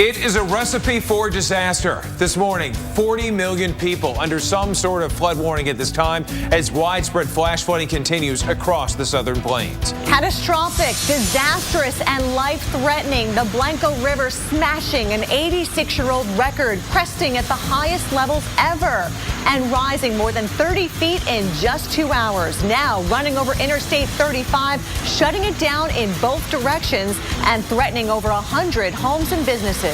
It is a recipe for disaster. This morning, 40 million people under some sort of flood warning at this time as widespread flash flooding continues across the southern plains. Catastrophic, disastrous, and life-threatening. The Blanco River smashing an 86-year-old record, cresting at the highest levels ever and rising more than 30 feet in just 2 hours. Now running over Interstate 35, shutting it down in both directions and threatening over 100 homes and businesses.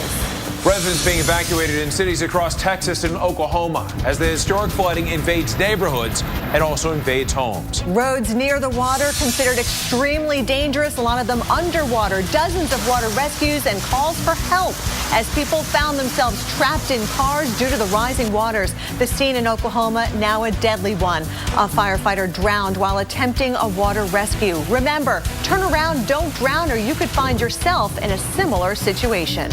Residents being evacuated in cities across Texas and Oklahoma as the historic flooding invades neighborhoods and also invades homes. Roads near the water considered extremely dangerous, a lot of them underwater. Dozens of water rescues and calls for help as people found themselves trapped in cars due to the rising waters. The scene in Oklahoma, now a deadly one. A firefighter drowned while attempting a water rescue. Remember, turn around, don't drown, or you could find yourself in a similar situation.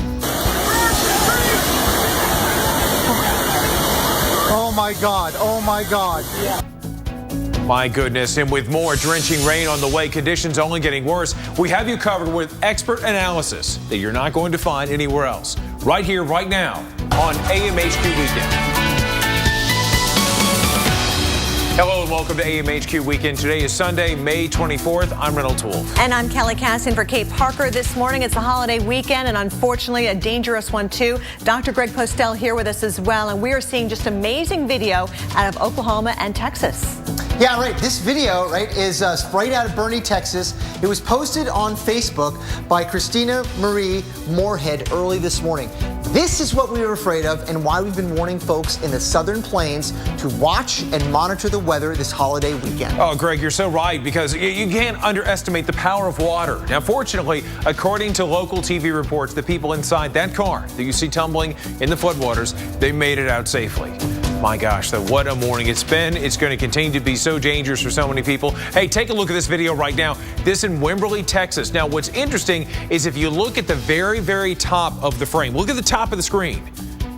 Oh my God, oh my God. Yeah. My goodness, and with more drenching rain on the way, conditions only getting worse. We have you covered with expert analysis that you're not going to find anywhere else. Right here, right now on AMHQ Weekend. Hello and welcome to AMHQ Weekend. Today is Sunday, May 24th. I'm Reynolds Wolf. And I'm Kelly Cassin for Kate Parker this morning. It's a holiday weekend and unfortunately a dangerous one too. Dr. Greg Postel here with us as well. And we are seeing just amazing video out of Oklahoma and Texas. Yeah, right. This video, right, is right out of Boerne, Texas. It was posted on Facebook by Christina Marie Moorhead early this morning. This is what we were afraid of and why we've been warning folks in the southern plains to watch and monitor the weather this holiday weekend. Oh, Greg, you're so right, because you can't underestimate the power of water. Now, fortunately, according to local TV reports, the people inside that car that you see tumbling in the floodwaters, they made it out safely. My gosh, though, what a morning it's been. It's going to continue to be so dangerous for so many people. Hey, take a look at this video right now. This in Wimberley, Texas. Now, what's interesting is if you look at the very, very top of the frame, look at the top of the screen.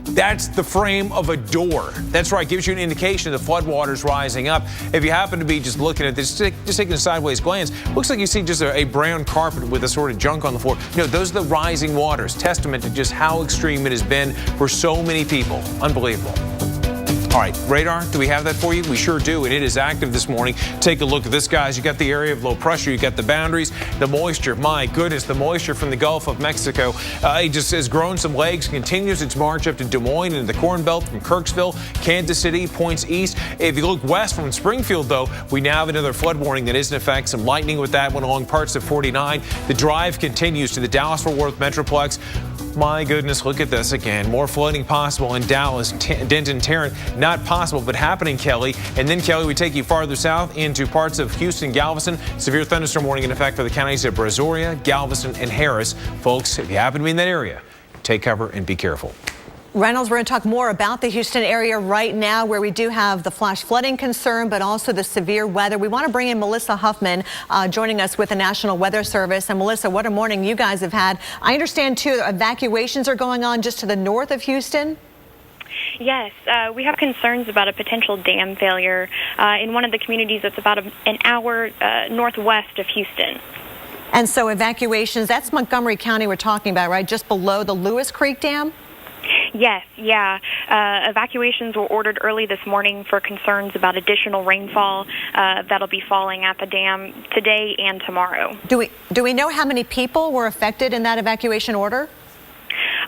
That's the frame of a door. That's right, gives you an indication of the floodwaters rising up. If you happen to be just looking at this, just taking a sideways glance, looks like you see just a brown carpet with a sort of junk on the floor. No, those are the rising waters, testament to just how extreme it has been for so many people. Unbelievable. All right, radar, do we have that for you? We sure do, and it is active this morning. Take a look at this, guys. You got the area of low pressure. You got the boundaries, the moisture. My goodness, the moisture from the Gulf of Mexico. It just has grown some legs, continues its march up to Des Moines and the Corn Belt from Kirksville, Kansas City, points east. If you look west from Springfield, though, we now have another flood warning that is in effect. Some lightning with that one along parts of 49. The drive continues to the Dallas-Fort Worth Metroplex. My goodness, look at this again. More flooding possible in Dallas, Denton, Tarrant. Not possible, but happening, Kelly. And then, Kelly, we take you farther south into parts of Houston, Galveston. Severe thunderstorm warning in effect for the counties of Brazoria, Galveston, and Harris. Folks, if you happen to be in that area, take cover and be careful. Reynolds, we're going to talk more about the Houston area right now, where we do have the flash flooding concern, but also the severe weather. We want to bring in Melissa Huffman joining us with the National Weather Service. And Melissa, what a morning you guys have had. I understand, too, evacuations are going on just to the north of Houston. Yes, we have concerns about a potential dam failure in one of the communities that's about an hour northwest of Houston. And so evacuations, that's Montgomery County we're talking about, right? Just below the Lewis Creek Dam? Yes, yeah. Evacuations were ordered early this morning for concerns about additional rainfall that'll be falling at the dam today and tomorrow. Do we know how many people were affected in that evacuation order?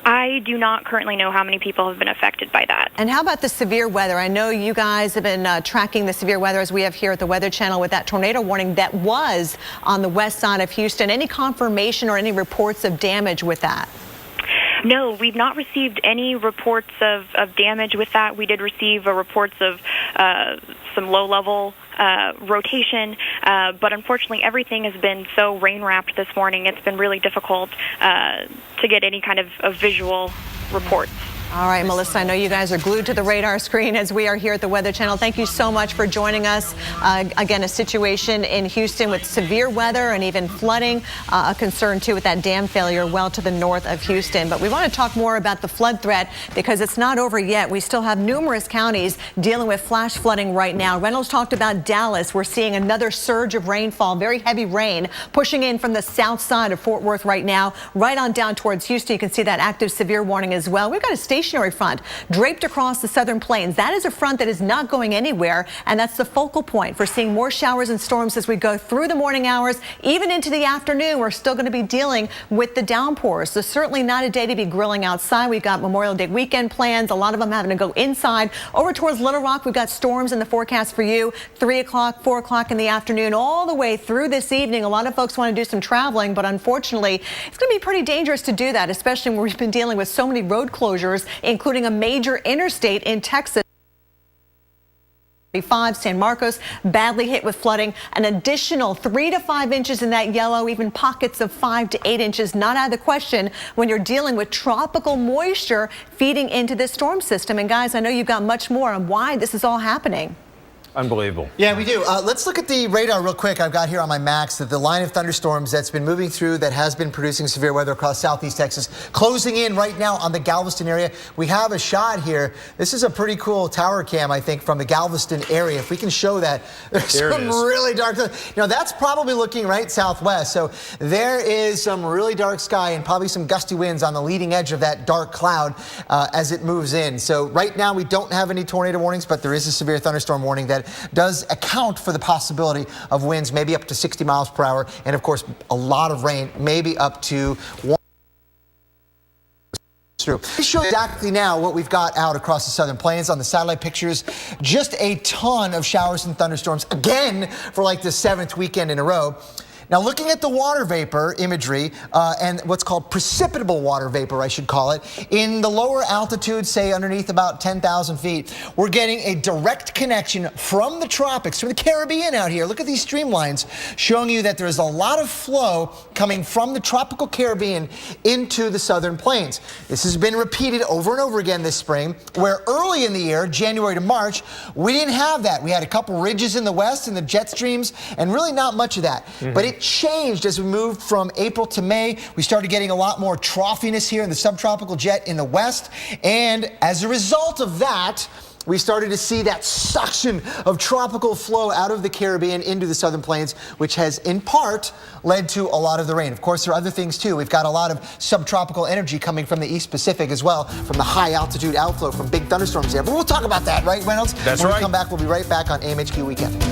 I do not currently know how many people have been affected by that. And how about the severe weather? I know you guys have been tracking the severe weather as we have here at the Weather Channel with that tornado warning that was on the west side of Houston. Any confirmation or any reports of damage with that? No, we've not received any reports of damage with that. We did receive reports of some low-level rotation, but unfortunately everything has been so rain-wrapped this morning, it's been really difficult to get any kind of visual reports. All right, Melissa, I know you guys are glued to the radar screen as we are here at the Weather Channel. Thank you so much for joining us. Again, a situation in Houston with severe weather and even flooding, a concern too with that dam failure well to the north of Houston. But we want to talk more about the flood threat because it's not over yet. We still have numerous counties dealing with flash flooding right now. Reynolds talked about Dallas. We're seeing another surge of rainfall, very heavy rain pushing in from the south side of Fort Worth right now, right on down towards Houston. You can see that active severe warning as well. We've got a stationary front draped across the southern plains. That is a front that is not going anywhere, and that's the focal point for seeing more showers and storms as we go through the morning hours, even into the afternoon. We're still going to be dealing with the downpours, so certainly not a day to be grilling outside. We've got Memorial Day weekend plans, a lot of them having to go inside. Over towards Little Rock, we've got storms in the forecast for you, 3 o'clock, 4 o'clock in the afternoon, all the way through this evening. A lot of folks want to do some traveling, but unfortunately, it's going to be pretty dangerous to do that, especially when we've been dealing with so many road closures, including a major interstate in Texas. San Marcos badly hit with flooding, an additional 3 to 5 inches in that yellow, even pockets of 5 to 8 inches not out of the question when you're dealing with tropical moisture feeding into this storm system. And guys, I know you've got much more on why this is all happening. Unbelievable. Yeah, we do. Let's look at the radar real quick. I've got here on my Max that the line of thunderstorms that's been moving through that has been producing severe weather across southeast Texas, closing in right now on the Galveston area. We have a shot here. This is a pretty cool tower cam, I think, from the Galveston area. If we can show that, there's some really dark, that's probably looking right southwest. So there is some really dark sky and probably some gusty winds on the leading edge of that dark cloud as it moves in. So right now we don't have any tornado warnings, but there is a severe thunderstorm warning that does account for the possibility of winds maybe up to 60 miles per hour, and of course a lot of rain, maybe up to 1. Let me show you exactly now what we've got out across the southern plains on the satellite pictures. Just a ton of showers and thunderstorms again for like the 7th weekend in a row. Now, looking at the water vapor imagery and what's called precipitable water vapor, I should call it, in the lower altitude, say underneath about 10,000 feet, we're getting a direct connection from the tropics, from the Caribbean out here. Look at these streamlines showing you that there's a lot of flow coming from the tropical Caribbean into the southern plains. This has been repeated over and over again this spring, where early in the year, January to March, we didn't have that. We had a couple ridges in the west and the jet streams, and really not much of that. But it changed as we moved from April to May. We started getting a lot more troughiness here in the subtropical jet in the west, and as a result of that, we started to see that suction of tropical flow out of the Caribbean into the southern plains, which has in part led to a lot of the rain. Of course, there are other things too. We've got a lot of subtropical energy coming from the East Pacific as well, from the high altitude outflow from big thunderstorms there. But we'll talk about that, right, Reynolds? That's when right. we come back, we'll be right back on AMHQ Weekend.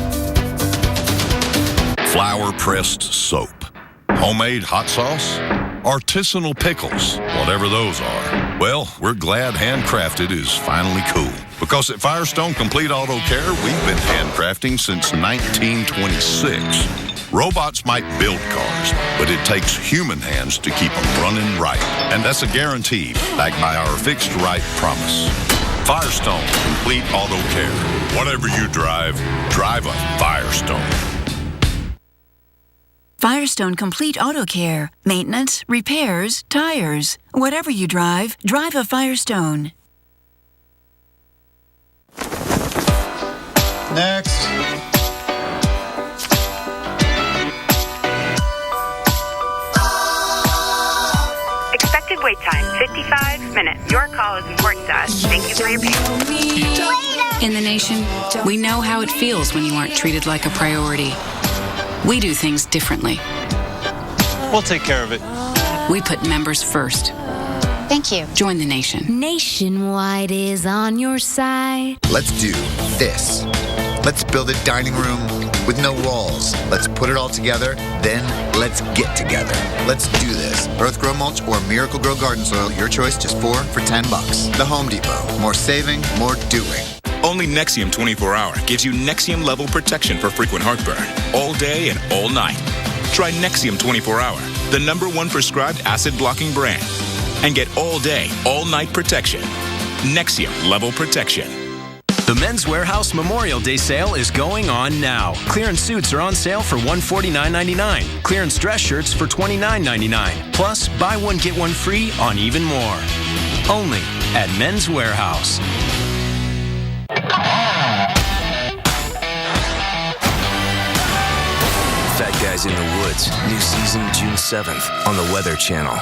Flour-pressed soap, homemade hot sauce, artisanal pickles, whatever those are. Well, we're glad handcrafted is finally cool. Because at Firestone Complete Auto Care, we've been handcrafting since 1926. Robots might build cars, but it takes human hands to keep them running right. And that's a guarantee, backed by our fixed right promise. Firestone Complete Auto Care. Whatever you drive, drive a Firestone. Firestone Complete Auto Care. Maintenance, repairs, tires. Whatever you drive, drive a Firestone. Next. Expected wait time, 55 minutes. Your call is important to us. Thank you for your patience. In the nation, we know how it feels when you aren't treated like a priority. We do things differently. We'll take care of it. We put members first. Thank you. Join the nation. Nationwide is on your side. Let's do this. Let's build a dining room with no walls. Let's put it all together, then let's get together. Let's do this. Earth Grow Mulch or Miracle Grow Garden Soil, your choice, just 4 for $10. The Home Depot. More saving, more doing. Only Nexium 24-hour gives you Nexium level protection for frequent heartburn, all day and all night. Try Nexium 24-hour, the #1 prescribed acid-blocking brand, and get all day, all night protection. Nexium level protection. The Men's Warehouse Memorial Day sale is going on now. Clearance suits are on sale for $149.99. Clearance dress shirts for $29.99. Plus, buy one, get one free on even more. Only at Men's Warehouse. Fat Guys in the Woods, new season June 7th on the Weather Channel.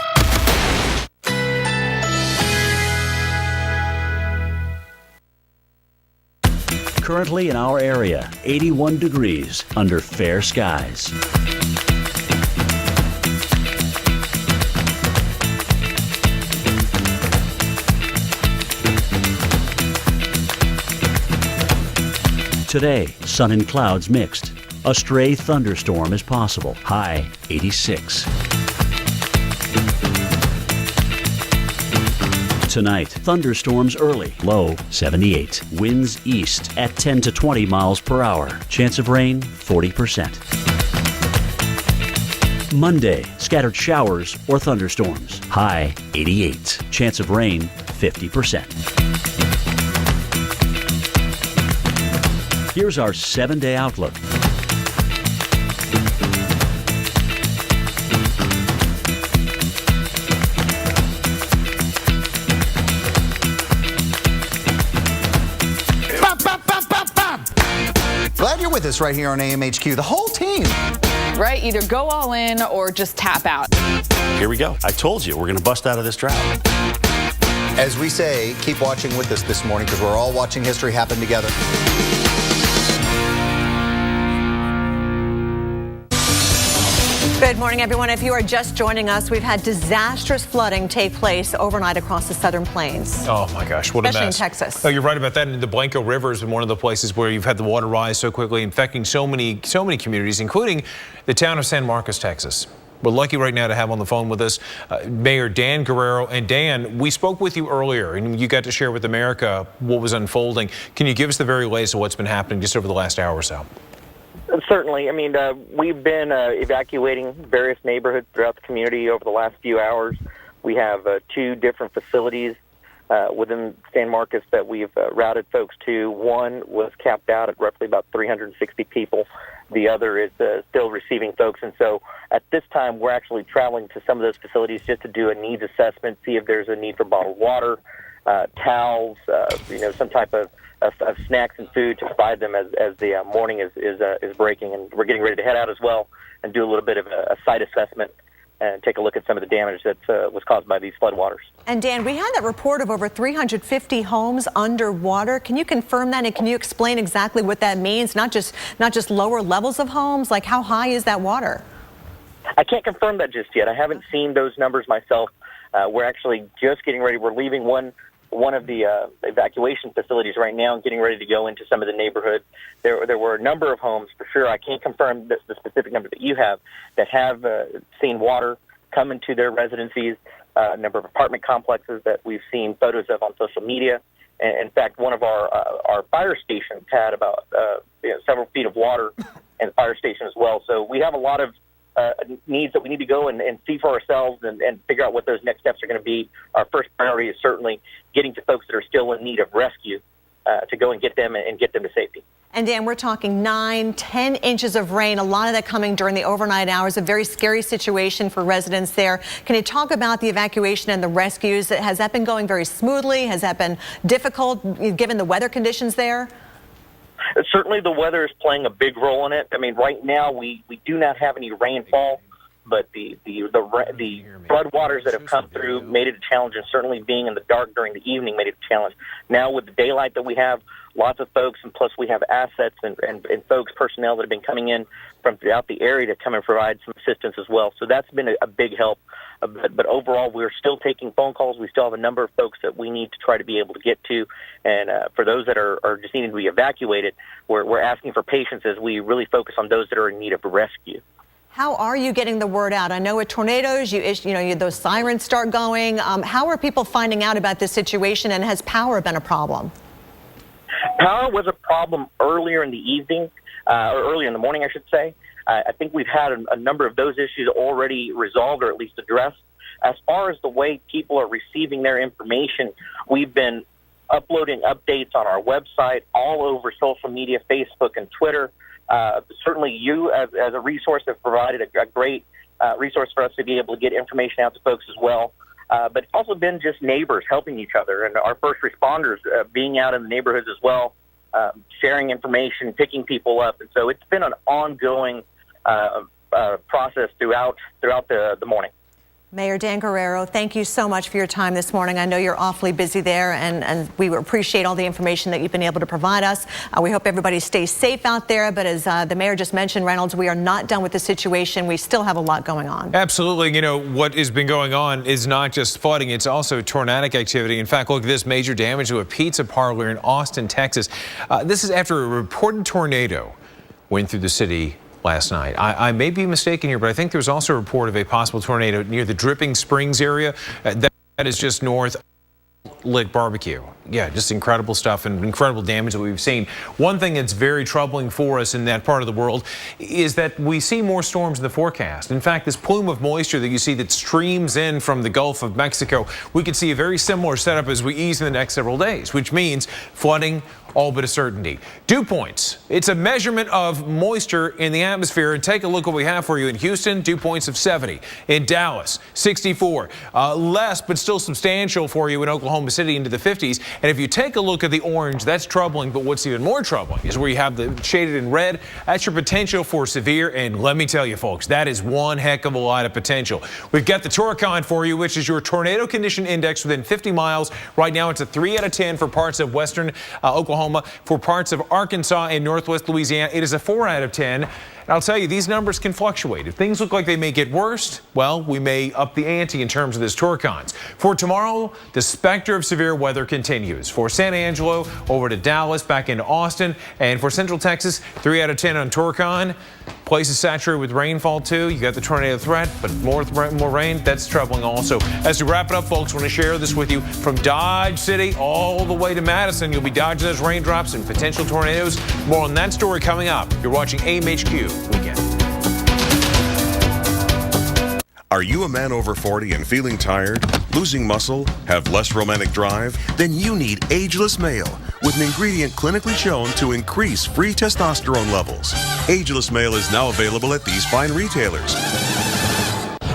Currently in our area, 81 degrees under fair skies. Today, sun and clouds mixed. A stray thunderstorm is possible. High 86. Tonight, thunderstorms early. Low 78. Winds east at 10 to 20 miles per hour. Chance of rain 40%. Monday, scattered showers or thunderstorms. High 88. Chance of rain 50%. Here's our 7-day outlook. Glad you're with us right here on AMHQ. The whole team. Right, either go all in or just tap out. Here we go. I told you, we're going to bust out of this drought. As we say, keep watching with us this morning because we're all watching history happen together. Good morning, everyone. If you are just joining us, we've had disastrous flooding take place overnight across the southern plains. Oh my gosh, what a mess. Especially in Texas. Oh, you're right about that. And the Blanco River has been one of the places where you've had the water rise so quickly, infecting so many communities, including the town of San Marcos, Texas. We're lucky right now to have on the phone with us Mayor Dan Guerrero. And Dan, we spoke with you earlier, and you got to share with America what was unfolding. Can you give us the very latest of what's been happening just over the last hour or so? Certainly. I mean, we've been evacuating various neighborhoods throughout the community over the last few hours. We have 2 different facilities within San Marcos that we've routed folks to. One was capped out at roughly about 360 people. The other is still receiving folks. And so at this time, we're actually traveling to some of those facilities just to do a needs assessment, see if there's a need for bottled water, towels, some type of snacks and food to provide them as the morning is breaking. And we're getting ready to head out as well and do a little bit of a site assessment and take a look at some of the damage that was caused by these floodwaters. And Dan, we had that report of over 350 homes underwater. Can you confirm that, and can you explain exactly what that means? Not just lower levels of homes, like how high is that water? I can't confirm that just yet. I haven't seen those numbers myself. We're actually just getting ready. We're leaving one of the evacuation facilities right now and getting ready to go into some of the neighborhoods. There were a number of homes, for sure. I can't confirm the specific number that you have that have seen water come into their residencies, a number of apartment complexes that we've seen photos of on social media. And in fact, one of our fire stations had about several feet of water in the fire station as well. So we have a lot of needs that we need to go and see for ourselves and figure out what those next steps are going to be. Our first priority is certainly getting to folks that are still in need of rescue to go and get them to safety. And Dan, we're talking 9-10 inches of rain, a lot of that coming during the overnight hours, a very scary situation for residents there. Can you talk about the evacuation and the rescues? Has that been going very smoothly? Has that been difficult given the weather conditions there? Certainly the weather is playing a big role in it. I mean, right now we do not have any rainfall, but the floodwaters that have come through made it a challenge, and certainly being in the dark during the evening made it a challenge. Now with the daylight that we have, lots of folks, and plus we have assets and folks, personnel that have been coming in from throughout the area to come and provide some assistance as well. So that's been a big help. But overall, we're still taking phone calls. We still have a number of folks that we need to try to be able to get to. And for those that are just needing to be evacuated, we're asking for patience as we really focus on those that are in need of rescue. How are you getting the word out? I know with tornadoes, those sirens start going. How are people finding out about this situation, and has power been a problem? Power was a problem earlier in the evening, or earlier in the morning, I should say. I think we've had a number of those issues already resolved or at least addressed. As far as the way people are receiving their information, we've been uploading updates on our website, all over social media, Facebook and Twitter. Certainly you, as a resource, have provided a great resource for us to be able to get information out to folks as well. but it's also been just neighbors helping each other, and our first responders being out in the neighborhoods as well, sharing information, picking people up. And so it's been an ongoing process throughout the morning. Mayor Dan Guerrero, thank you so much for your time this morning. I know you're awfully busy there, and we appreciate all the information that you've been able to provide us. We hope everybody stays safe out there, but as the mayor just mentioned, Reynolds, we are not done with the situation. We still have a lot going on. Absolutely. You know, what has been going on is not just flooding, it's also tornadic activity. In fact, look at this major damage to a pizza parlor in Austin, Texas. This is after a reported tornado went through the city last night. I may be mistaken here, but I think there was also a report of a possible tornado near the Dripping Springs area. That is just north of Lick Barbecue. Yeah, just incredible stuff and incredible damage that we've seen. One thing that's very troubling for us in that part of the world is that we see more storms in the forecast. In fact, this plume of moisture that you see that streams in from the Gulf of Mexico, we could see a very similar setup as we ease in the next several days, which means flooding, all but a certainty. Dew points. It's a measurement of moisture in the atmosphere. And take a look what we have for you in Houston. Dew points of 70. In Dallas, 64. Less, but still substantial for you in Oklahoma City into the 50s. And if you take a look at the orange, that's troubling. But what's even more troubling is where you have the shaded in red. That's your potential for severe. And let me tell you, folks, that is one heck of a lot of potential. We've got the Torcon for you, which is your tornado condition index within 50 miles. Right now, it's a 3 out of 10 for parts of western Oklahoma. For parts of Arkansas and northwest Louisiana, it is a 4 out of 10. And I'll tell you, these numbers can fluctuate. If things look like they may get worse, well, we may up the ante in terms of this Torcons. For tomorrow, the specter of severe weather continues. For San Angelo, over to Dallas, back into Austin, and for Central Texas, 3 out of 10 on Torcon. Places saturated with rainfall too. You got the tornado threat, but more rain, that's troubling also. As we wrap it up, folks, I want to share this with you from Dodge City all the way to Madison. You'll be dodging those raindrops and potential tornadoes. More on that story coming up. You're watching AMHQ Weekend. Are you a man over 40 and feeling tired, losing muscle, have less romantic drive? Then you need Ageless Male, with an ingredient clinically shown to increase free testosterone levels. Ageless Male is now available at these fine retailers.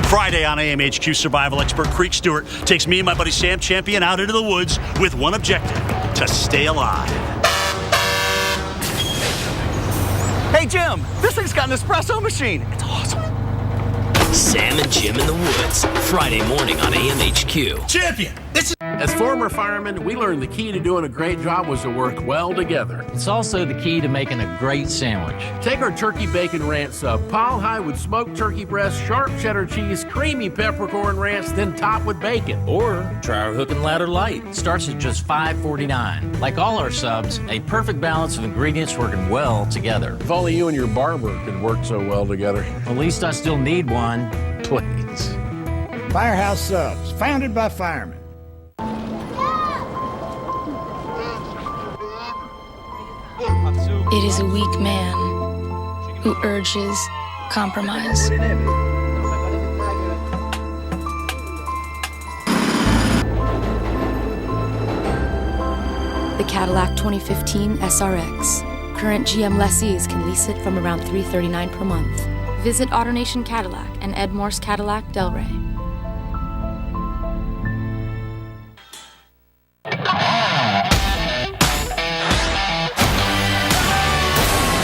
Friday on AMHQ, survival expert Creek Stewart takes me and my buddy Sam Champion out into the woods with one objective: to stay alive. Hey Jim, this thing's got an espresso machine. It's awesome. Sam and Jim in the Woods, Friday morning on AMHQ. Champion, this is... As former firemen, we learned the key to doing a great job was to work well together. It's also the key to making a great sandwich. Take our turkey bacon ranch sub, pile high with smoked turkey breast, sharp cheddar cheese, creamy peppercorn ranch, then top with bacon. Or try our Hook and Ladder Light. It starts at just $5.49. Like all our subs, a perfect balance of ingredients working well together. If only you and your barber could work so well together. At least I still need one. Please. Firehouse Subs, founded by firemen. It is a weak man who urges compromise. The Cadillac 2015 SRX. Current GM lessees can lease it from around $339 per month. Visit AutoNation Cadillac and Ed Morse Cadillac, Delray.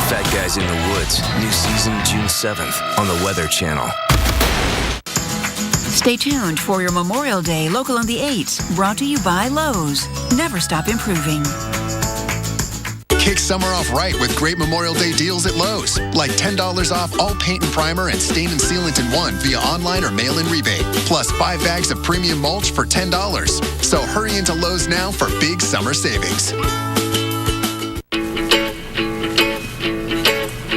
Fat Guys in the Woods, new season June 7th on the Weather Channel. Stay tuned for your Memorial Day Local on the 8s, brought to you by Lowe's. Never stop improving. Kick summer off right with great Memorial Day deals at Lowe's. Like $10 off all paint and primer and stain and sealant in one via online or mail-in rebate. Plus 5 bags of premium mulch for $10. So hurry into Lowe's now for big summer savings.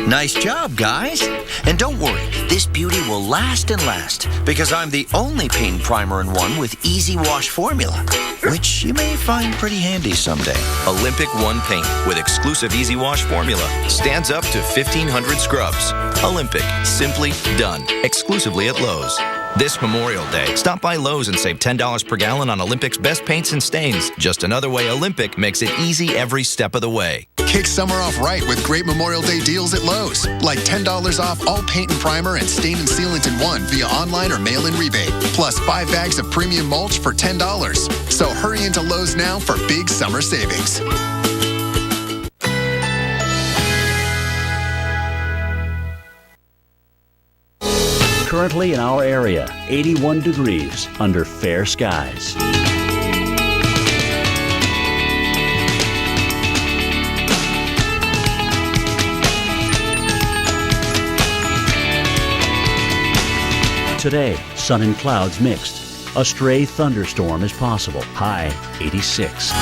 Nice job, guys. And don't worry, this beauty will last and last because I'm the only paint primer in one with Easy Wash formula, which you may find pretty handy someday. Olympic One paint with exclusive Easy Wash formula stands up to 1,500 scrubs. Olympic, simply done. Exclusively at Lowe's. This Memorial Day, stop by Lowe's and save $10 per gallon on Olympic's best paints and stains. Just another way Olympic makes it easy every step of the way. Kick summer off right with great Memorial Day deals at Lowe's. Like $10 off all paint and primer and stain and sealant in one via online or mail-in rebate. Plus 5 bags of premium mulch for $10. So hurry into Lowe's now for big summer savings. Currently in our area, 81 degrees under fair skies. Today, sun and clouds mixed. A stray thunderstorm is possible. High 86.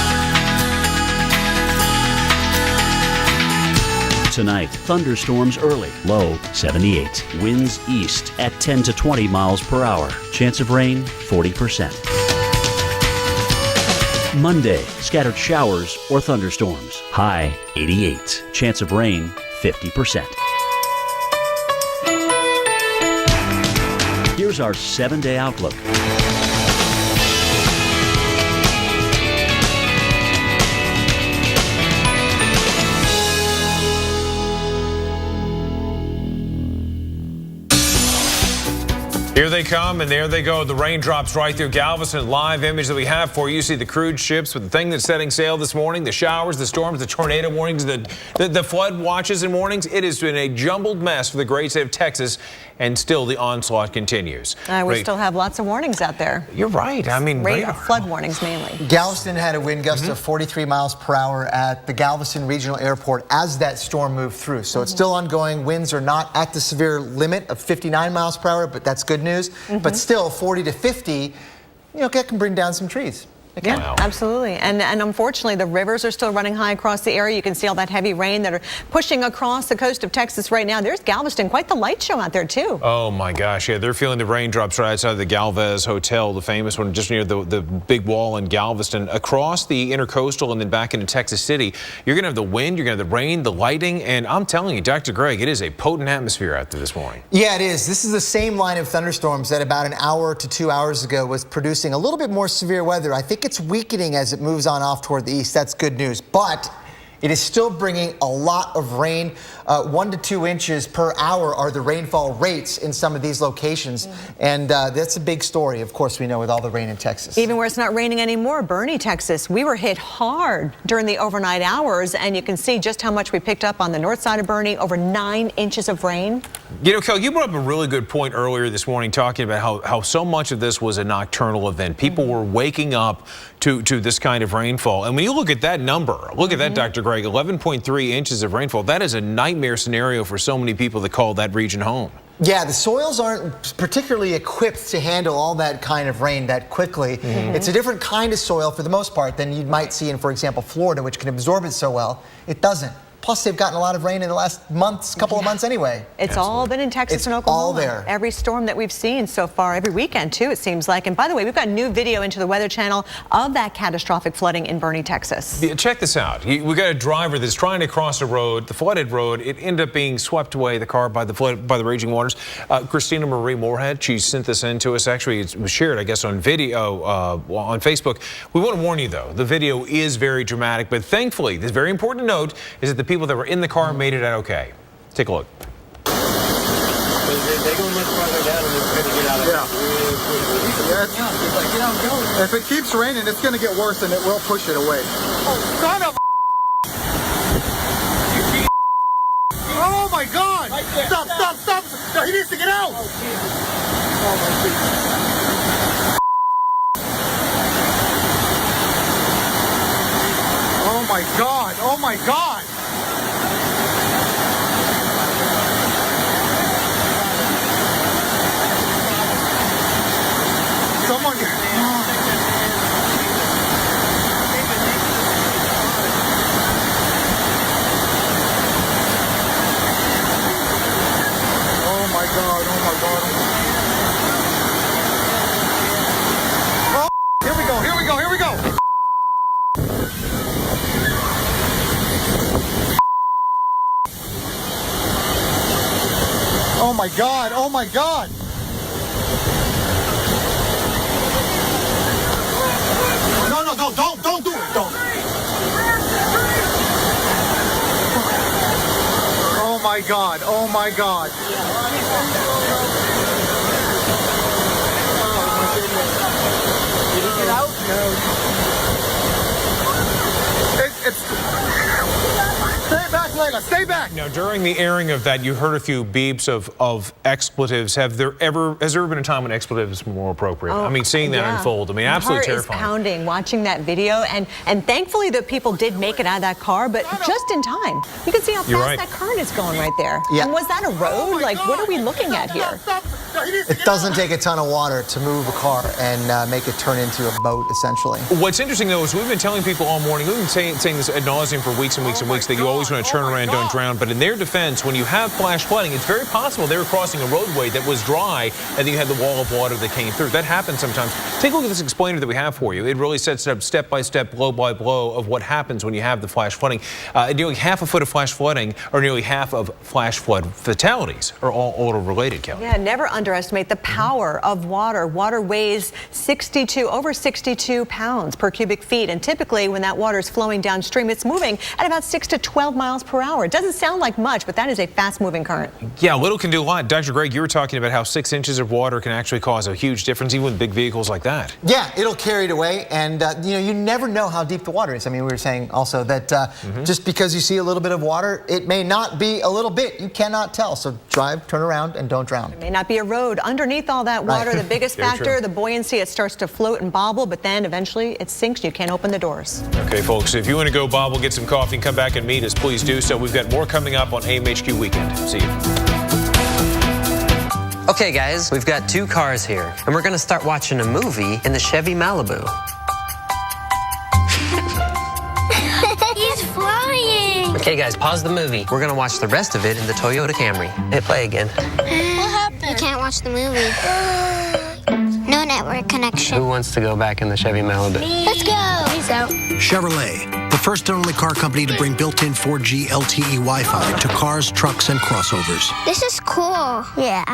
Tonight, thunderstorms early. Low 78. Winds east at 10 to 20 miles per hour. Chance of rain 40%. Monday, scattered showers or thunderstorms. High 88. Chance of rain 50%. Here's our 7-day outlook. Here they come, and there they go. The raindrops right through Galveston. Live image that we have for you. See the cruise ships with the thing that's setting sail this morning, the showers, the storms, the tornado warnings, the flood watches and warnings. It has been a jumbled mess for the great state of Texas, and still the onslaught continues. We still have lots of warnings out there. You're right. I mean, flood warnings mainly. Galveston had a wind gust of 43 miles per hour at the Galveston Regional Airport as that storm moved through. So it's still ongoing. Winds are not at the severe limit of 59 miles per hour, but that's good news. But still, 40 to 50, that can bring down some trees. Yeah, absolutely. And unfortunately, the rivers are still running high across the area. You can see all that heavy rain that are pushing across the coast of Texas right now. There's Galveston, quite the light show out there, too. Oh, my gosh. Yeah, they're feeling the raindrops right outside the Galvez Hotel, the famous one just near the big wall in Galveston. Across the intercoastal and then back into Texas City, you're going to have the wind, you're going to have the rain, the lighting. And I'm telling you, Dr. Greg, it is a potent atmosphere out there this morning. Yeah, it is. This is the same line of thunderstorms that about an hour to 2 hours ago was producing a little bit more severe weather. I think it's weakening as it moves on off toward the east. That's good news. But it is still bringing a lot of rain. 1 to 2 inches per hour are the rainfall rates in some of these locations. And that's a big story, of course, we know, with all the rain in Texas. Even where it's not raining anymore, Boerne, Texas, we were hit hard during the overnight hours. And you can see just how much we picked up on the north side of Boerne, over 9 inches of rain. Kel, you brought up a really good point earlier this morning, talking about how so much of this was a nocturnal event. People were waking up to this kind of rainfall. And when you look at that number, look at that, Dr. Greg, 11.3 inches of rainfall. That is a nightmare scenario for so many people that call that region home. Yeah, the soils aren't particularly equipped to handle all that kind of rain that quickly. It's a different kind of soil for the most part than you might see in, for example, Florida, which can absorb it so well. It doesn't. Plus, they've gotten a lot of rain in the last couple of months anyway. It's all been in Texas and Oklahoma. All there. Every storm that we've seen so far, every weekend too, it seems like. And by the way, we've got new video into the Weather Channel of that catastrophic flooding in Boerne, Texas. Yeah, check this out. We got a driver that's trying to cross a road, the flooded road. It ended up being swept away, the car, by the raging waters. Christina Marie Moorhead, she sent this in to us. Actually, it was shared, I guess, on video on Facebook. We want to warn you, though, the video is very dramatic. But thankfully, this very important to note is that the people that were in the car made it out okay. Take a look. They're going to look farther down and it's going to get out of Yeah. If it keeps raining, it's going to get worse and it will push it away. Oh, son of Oh my God! Stop! No, he needs to get out! Oh my God! Oh my God! Someone. Oh my God! Oh my God! Oh, here we go! Here we go! Here we go! Oh my God! Oh my God! Don't. Oh my God. Oh my God. Did he get out? Stay back, Layla. Stay back. Now, during the airing of that, you heard a few beeps of expletives. Has there ever been a time when expletives were more appropriate? I mean, seeing that unfold, I mean, absolutely terrifying. My heart is pounding watching that video, and thankfully the people did make it out of that car, but just in time. You can see how fast that current is going right there. Yeah. And was that a road? Like, what are we looking at here? It doesn't take a ton of water to move a car and make it turn into a boat, essentially. What's interesting, though, is we've been telling people all morning, we've been saying this ad nauseum for weeks and weeks and weeks, that you always want to turn around and don't drown. But in their defense, when you have flash flooding, it's very possible they were crossing a roadway that was dry, and then you had the wall of water that came through. That happens sometimes. Take a look at this explainer that we have for you. It really sets it up step by step, blow by blow, of what happens when you have the flash flooding. Nearly half a foot of flash flooding, or nearly half of flash flood fatalities, are all auto-related, Kelly. Yeah, never underestimate the power of water. Water weighs over 62 pounds per cubic feet, and typically when that water is flowing downstream, it's moving at about 6 to 12 miles per hour. It doesn't sound like much, but that is a fast-moving current. Yeah, little can do a lot. Dr. Greg, you were talking about how 6 inches of water can actually cause a huge difference, even with big vehicles like that. Yeah, it'll carry it away, and you never know how deep the water is. I mean, we were saying also that just because you see a little bit of water, it may not be a little bit. You cannot tell. So drive, turn around, and don't drown. It may not be a road. Underneath all that water, the biggest factor, the buoyancy, it starts to float and bobble, but then eventually it sinks. You can't open the doors. Okay, folks, if you want to go bobble, get some coffee, and come back and meet us, please do so. We've got more coming up on AMHQ Weekend. See you. Okay, guys, we've got 2 cars here, and we're going to start watching a movie in the Chevy Malibu. He's flying! Okay, guys, pause the movie. We're going to watch the rest of it in the Toyota Camry. Hey, play again. What happened? You can't watch the movie. No network connection. Who wants to go back in the Chevy Malibu? Let's go! He's out. Chevrolet, the first and only car company to bring built-in 4G LTE Wi-Fi to cars, trucks, and crossovers. This is cool. Yeah.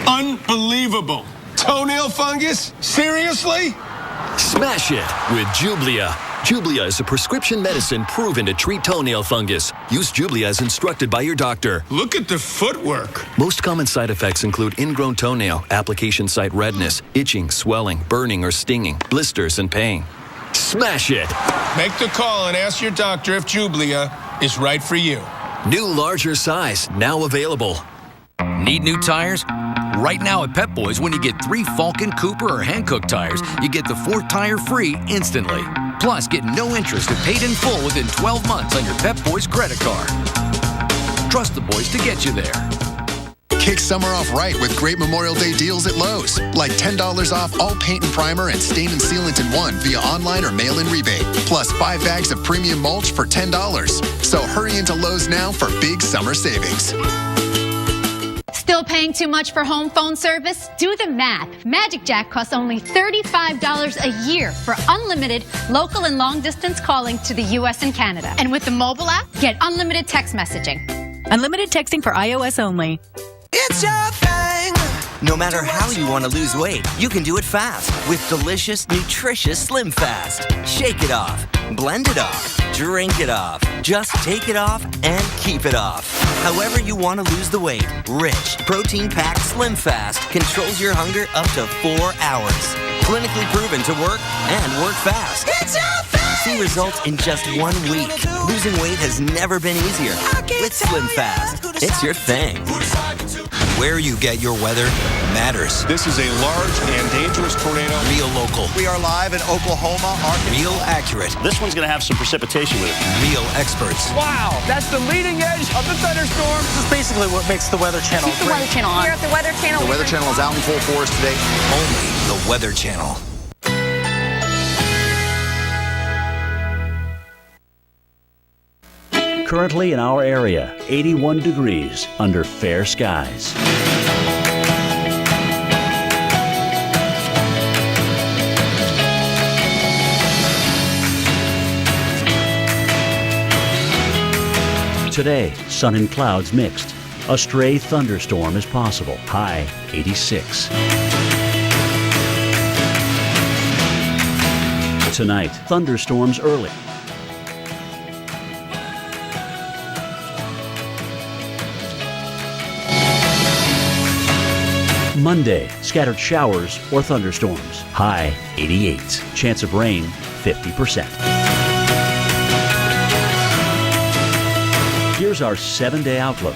Unbelievable. Toenail fungus? Seriously? Smash it with Jublia. Jublia is a prescription medicine proven to treat toenail fungus. Use Jublia as instructed by your doctor. Look at the footwork. Most common side effects include ingrown toenail, application site redness, itching, swelling, burning or stinging, blisters, and pain. Smash it! Make the call and ask your doctor if Jublia is right for you. New larger size, now available. Need new tires? Right now at Pep Boys, when you get 3 Falcon, Cooper, or Hankook tires, you get the 4th tire free instantly. Plus, get no interest and paid in full within 12 months on your Pep Boys credit card. Trust the boys to get you there. Kick summer off right with great Memorial Day deals at Lowe's. Like $10 off all paint and primer and stain and sealant in one via online or mail-in rebate. Plus 5 bags of premium mulch for $10. So hurry into Lowe's now for big summer savings. Still paying too much for home phone service? Do the math. Magic Jack costs only $35 a year for unlimited local and long distance calling to the U.S. and Canada. And with the mobile app, get unlimited text messaging. Unlimited texting for iOS only. It's your thing. No matter how you want to lose weight, you can do it fast with delicious, nutritious Slim Fast. Shake it off, blend it off, drink it off. Just take it off and keep it off. However you want to lose the weight, rich, protein-packed Slim Fast controls your hunger up to 4 hours. Clinically proven to work and work fast. It's your thing. See results in just 1 week. Losing weight has never been easier. With Slim Fast, it's your thing. Where you get your weather matters. This is a large and dangerous tornado. Real local. We are live in Oklahoma. Real accurate. This one's going to have some precipitation with it. Real experts. Wow, that's the leading edge of the thunderstorm. This is basically what makes the Weather Channel Keep the Weather Channel on. Here at the Weather Channel. The Weather Channel is out in full force today. Only the Weather Channel. Currently in our area, 81 degrees under fair skies. Today, sun and clouds mixed. A stray thunderstorm is possible. High 86. Tonight, thunderstorms early. Monday, scattered showers or thunderstorms. High 88. Chance of rain 50%. Here's our 7-day outlook.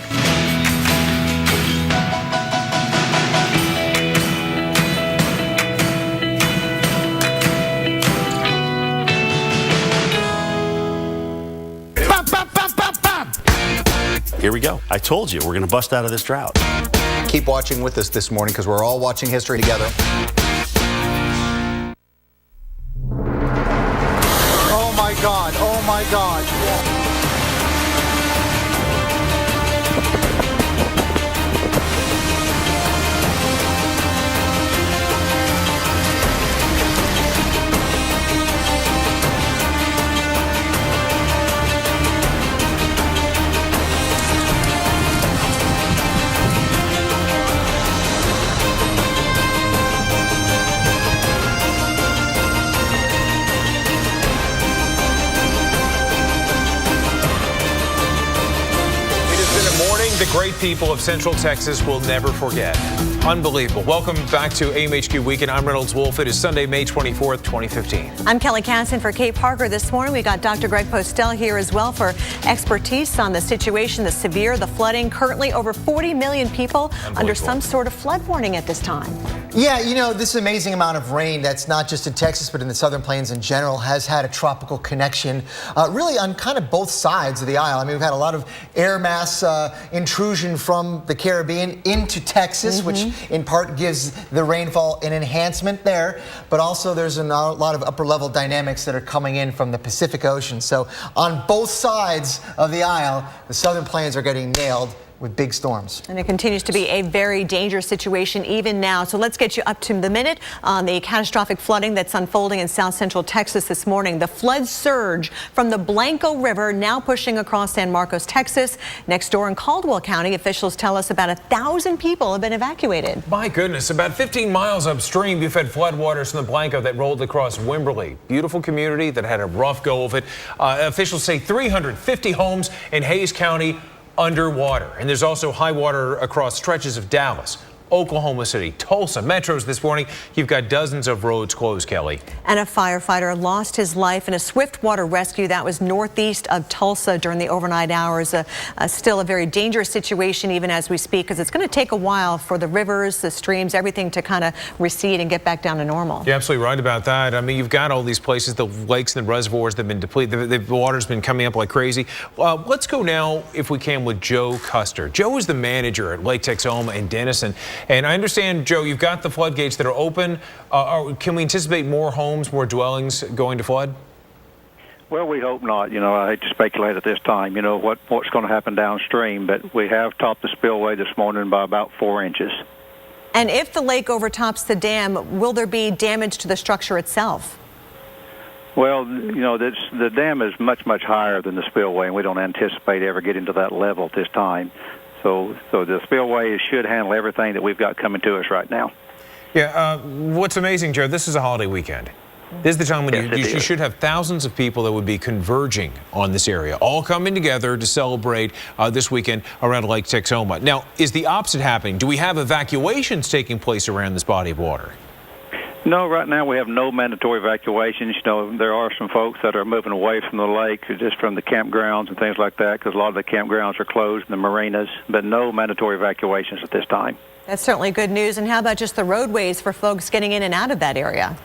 Here we go. I told you we're going to bust out of this drought. Keep watching with us this morning because we're all watching history together. Oh my God, oh my God. The great people of Central Texas will never forget. Unbelievable. Welcome back to AMHQ Weekend. I'm Reynolds Wolf. It is Sunday, May 24th, 2015. I'm Kelly Casson for Kate Parker. This morning we got Dr. Greg Postel here as well for expertise on the situation, the severe, the flooding. Currently over 40 million people under some sort of flood warning at this time. Yeah, you know, this amazing amount of rain that's not just in Texas but in the Southern Plains in general has had a tropical connection really on kind of both sides of the aisle. I mean, we've had a lot of air mass intrusion from the Caribbean into Texas, which in part gives the rainfall an enhancement there, but also there's a lot of upper level dynamics that are coming in from the Pacific Ocean. So on both sides of the aisle, the Southern Plains are getting nailed with big storms. And it continues to be a very dangerous situation even now. So let's get you up to the minute on the catastrophic flooding that's unfolding in south central Texas this morning. The flood surge from the Blanco River now pushing across San Marcos, Texas. Next door in Caldwell County, officials tell us about 1,000 people have been evacuated. My goodness, about 15 miles upstream, you've had floodwaters from the Blanco that rolled across Wimberley. Beautiful community that had a rough go of it. Officials say 350 homes in Hays County underwater. And there's also high water across stretches of Dallas, Oklahoma City, Tulsa metros this morning. You've got dozens of roads closed, Kelly. And a firefighter lost his life in a swift water rescue that was northeast of Tulsa during the overnight hours. Still a very dangerous situation even as we speak, because it's going to take a while for the rivers, the streams, everything to kind of recede and get back down to normal. You're absolutely right about that. I mean, you've got all these places, the lakes and the reservoirs that have been depleted. The water's been coming up like crazy. Let's go now, if we can, with Joe Custer. Joe is the manager at Lake Texoma in Denison. And I understand, Joe, you've got the floodgates that are open. Can we anticipate more homes, more dwellings going to flood? Well, we hope not. You know, I hate to speculate at this time, you know, what's going to happen downstream. But we have topped the spillway this morning by about 4 inches. And if the lake overtops the dam, will there be damage to the structure itself? Well, you know, the dam is much, much higher than the spillway, and we don't anticipate ever getting to that level at this time. So the spillway should handle everything that we've got coming to us right now. Yeah, what's amazing, Joe, this is a holiday weekend. This is the time when you should have thousands of people that would be converging on this area, all coming together to celebrate this weekend around Lake Texoma. Now, is the opposite happening? Do we have evacuations taking place around this body of water? No, right now we have no mandatory evacuations. You know, there are some folks that are moving away from the lake, just from the campgrounds and things like that, because a lot of the campgrounds are closed and the marinas, but no mandatory evacuations at this time. That's certainly good news. And how about just the roadways for folks getting in and out of that area?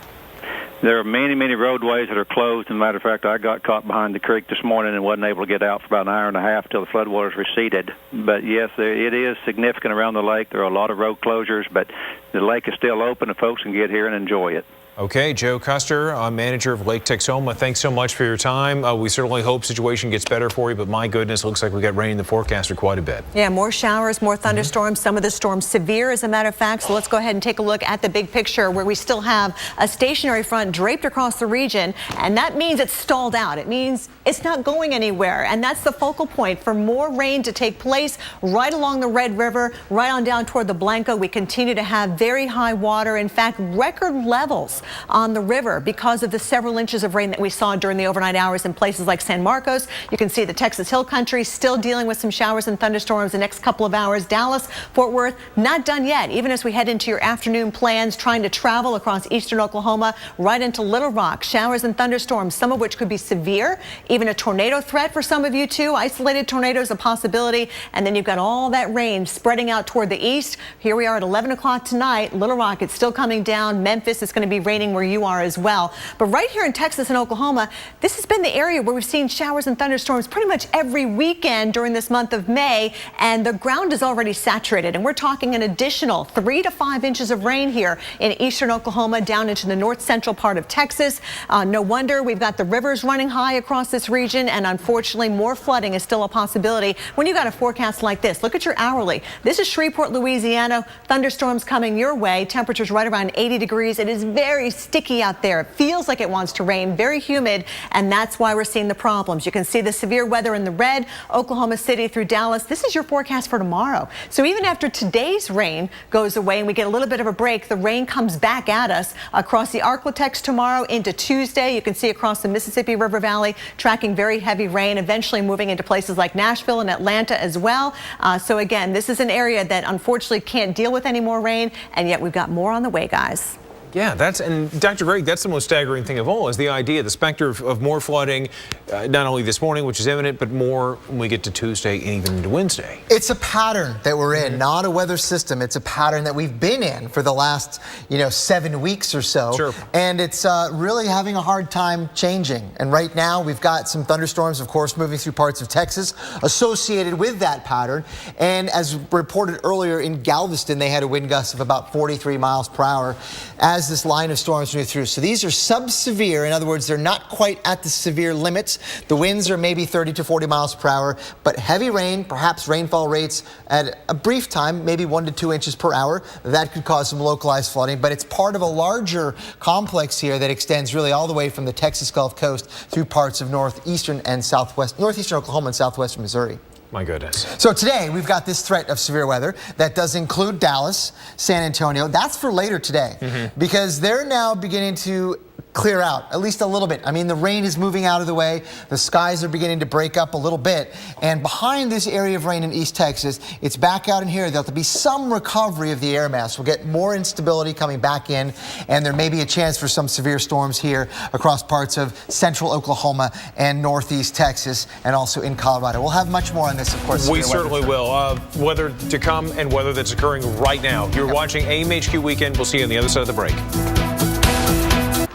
There are many, many roadways that are closed. As a matter of fact, I got caught behind the creek this morning and wasn't able to get out for about an hour and a half till the floodwaters receded. But yes, it is significant around the lake. There are a lot of road closures, but the lake is still open and folks can get here and enjoy it. Okay, Joe Custer, manager of Lake Texoma, thanks so much for your time. We certainly hope the situation gets better for you, but my goodness, looks like we got rain in the forecast for quite a bit. Yeah, more showers, more thunderstorms, some of the storms severe, as a matter of fact. So let's go ahead and take a look at the big picture where we still have a stationary front draped across the region, and that means it's stalled out. It means it's not going anywhere, and that's the focal point for more rain to take place right along the Red River, right on down toward the Blanco. We continue to have very high water, in fact, record levels on the river because of the several inches of rain that we saw during the overnight hours in places like San Marcos. You can see the Texas Hill Country still dealing with some showers and thunderstorms the next couple of hours. Dallas, Fort Worth, not done yet. Even as we head into your afternoon plans, trying to travel across eastern Oklahoma, right into Little Rock, showers and thunderstorms, some of which could be severe, even a tornado threat for some of you too. Isolated tornadoes a possibility, and then you've got all that rain spreading out toward the east. Here we are at 11 o'clock tonight. Little Rock, it's still coming down. Memphis is going to be raining where you are as well. But right here in Texas and Oklahoma, this has been the area where we've seen showers and thunderstorms pretty much every weekend during this month of May, and the ground is already saturated. And we're talking an additional 3 to 5 inches of rain here in eastern Oklahoma down into the north central part of Texas. No wonder we've got the rivers running high across this region, and unfortunately more flooding is still a possibility when you got a forecast like this. Look at your hourly. This is Shreveport, Louisiana. Thunderstorms coming your way. Temperatures right around 80 degrees. It is very sticky out there. It feels like it wants to rain, very humid, and that's why we're seeing the problems. You can see the severe weather in the red, Oklahoma City through Dallas. This is your forecast for tomorrow. So even after today's rain goes away and we get a little bit of a break, the rain comes back at us across the Arklatex tomorrow into Tuesday. You can see across the Mississippi River Valley tracking very heavy rain, eventually moving into places like Nashville and Atlanta as well. So again, this is an area that unfortunately can't deal with any more rain, and yet we've got more on the way, guys. Yeah, and Dr. Greg, that's the most staggering thing of all, is the idea, the specter of more flooding, not only this morning, which is imminent, but more when we get to Tuesday and even into Wednesday. It's a pattern that we're in, not a weather system. It's a pattern that we've been in for the last, 7 weeks or so. Sure. And it's really having a hard time changing. And right now we've got some thunderstorms, of course, moving through parts of Texas associated with that pattern. And as reported earlier in Galveston, they had a wind gust of about 43 miles per hour as this line of storms move through. So these are sub-severe. In other words, they're not quite at the severe limits. The winds are maybe 30 to 40 miles per hour, but heavy rain, perhaps rainfall rates at a brief time, maybe 1 to 2 inches per hour. That could cause some localized flooding, but it's part of a larger complex here that extends really all the way from the Texas Gulf Coast through parts of northeastern Oklahoma and southwestern Missouri. My goodness. So today we've got this threat of severe weather that does include Dallas, San Antonio. That's for later today because they're now beginning to clear out at least a little bit. I mean, the rain is moving out of the way. The skies are beginning to break up a little bit. And behind this area of rain in East Texas, it's back out in here. There'll be some recovery of the air mass. We'll get more instability coming back in, and there may be a chance for some severe storms here across parts of central Oklahoma and northeast Texas and also in Colorado. We'll have much more on this, of course. We certainly will. Weather to come and weather that's occurring right now. You're watching AMHQ Weekend. We'll see you on the other side of the break.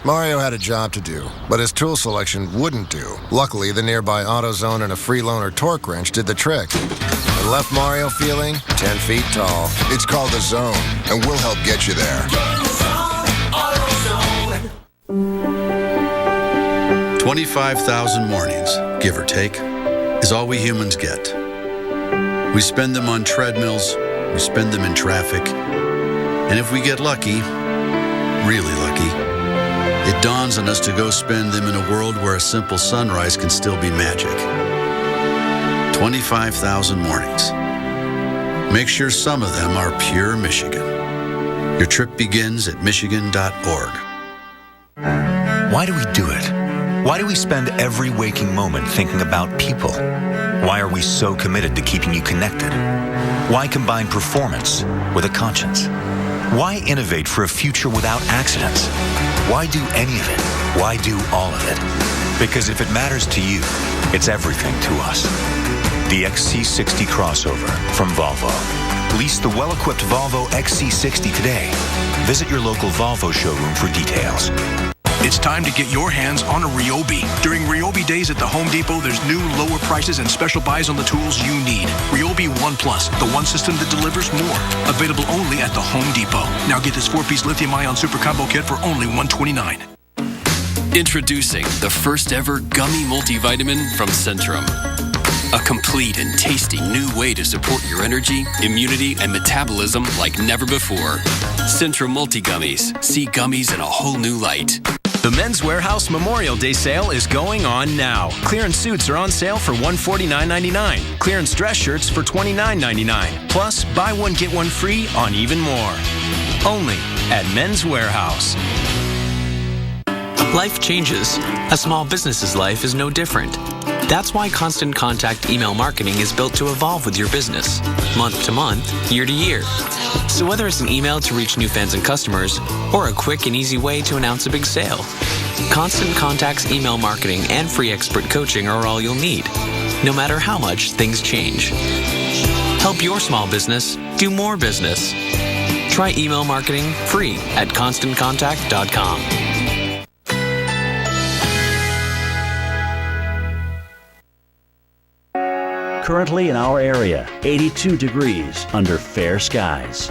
Mario had a job to do, but his tool selection wouldn't do. Luckily, the nearby AutoZone and a free loaner torque wrench did the trick. It left Mario feeling 10 feet tall. It's called The Zone, and we'll help get you there. 25,000 mornings, give or take, is all we humans get. We spend them on treadmills, we spend them in traffic, and if we get lucky, really lucky, it dawns on us to go spend them in a world where a simple sunrise can still be magic. 25,000 mornings. Make sure some of them are pure Michigan. Your trip begins at Michigan.org. Why do we do it? Why do we spend every waking moment thinking about people? Why are we so committed to keeping you connected? Why combine performance with a conscience? Why innovate for a future without accidents? Why do any of it? Why do all of it? Because if it matters to you, it's everything to us. The XC60 crossover from Volvo. Lease the well-equipped Volvo XC60 today. Visit your local Volvo showroom for details. It's time to get your hands on a Ryobi. During Ryobi days at the Home Depot, there's new lower prices and special buys on the tools you need. Ryobi One Plus, the one system that delivers more. Available only at the Home Depot. Now get this 4-piece lithium-ion super combo kit for only $129. Introducing the first ever gummy multivitamin from Centrum. A complete and tasty new way to support your energy, immunity, and metabolism like never before. Centrum Multi-Gummies. See gummies in a whole new light. The Men's Warehouse Memorial Day sale is going on now. Clearance suits are on sale for $149.99. Clearance dress shirts for $29.99. Plus, buy one, get one free on even more. Only at Men's Warehouse. Life changes. A small business's life is no different. That's why Constant Contact email marketing is built to evolve with your business, month to month, year to year. So whether it's an email to reach new fans and customers, or a quick and easy way to announce a big sale, Constant Contact's email marketing and free expert coaching are all you'll need, no matter how much things change. Help your small business do more business. Try email marketing free at ConstantContact.com. Currently in our area, 82 degrees under fair skies.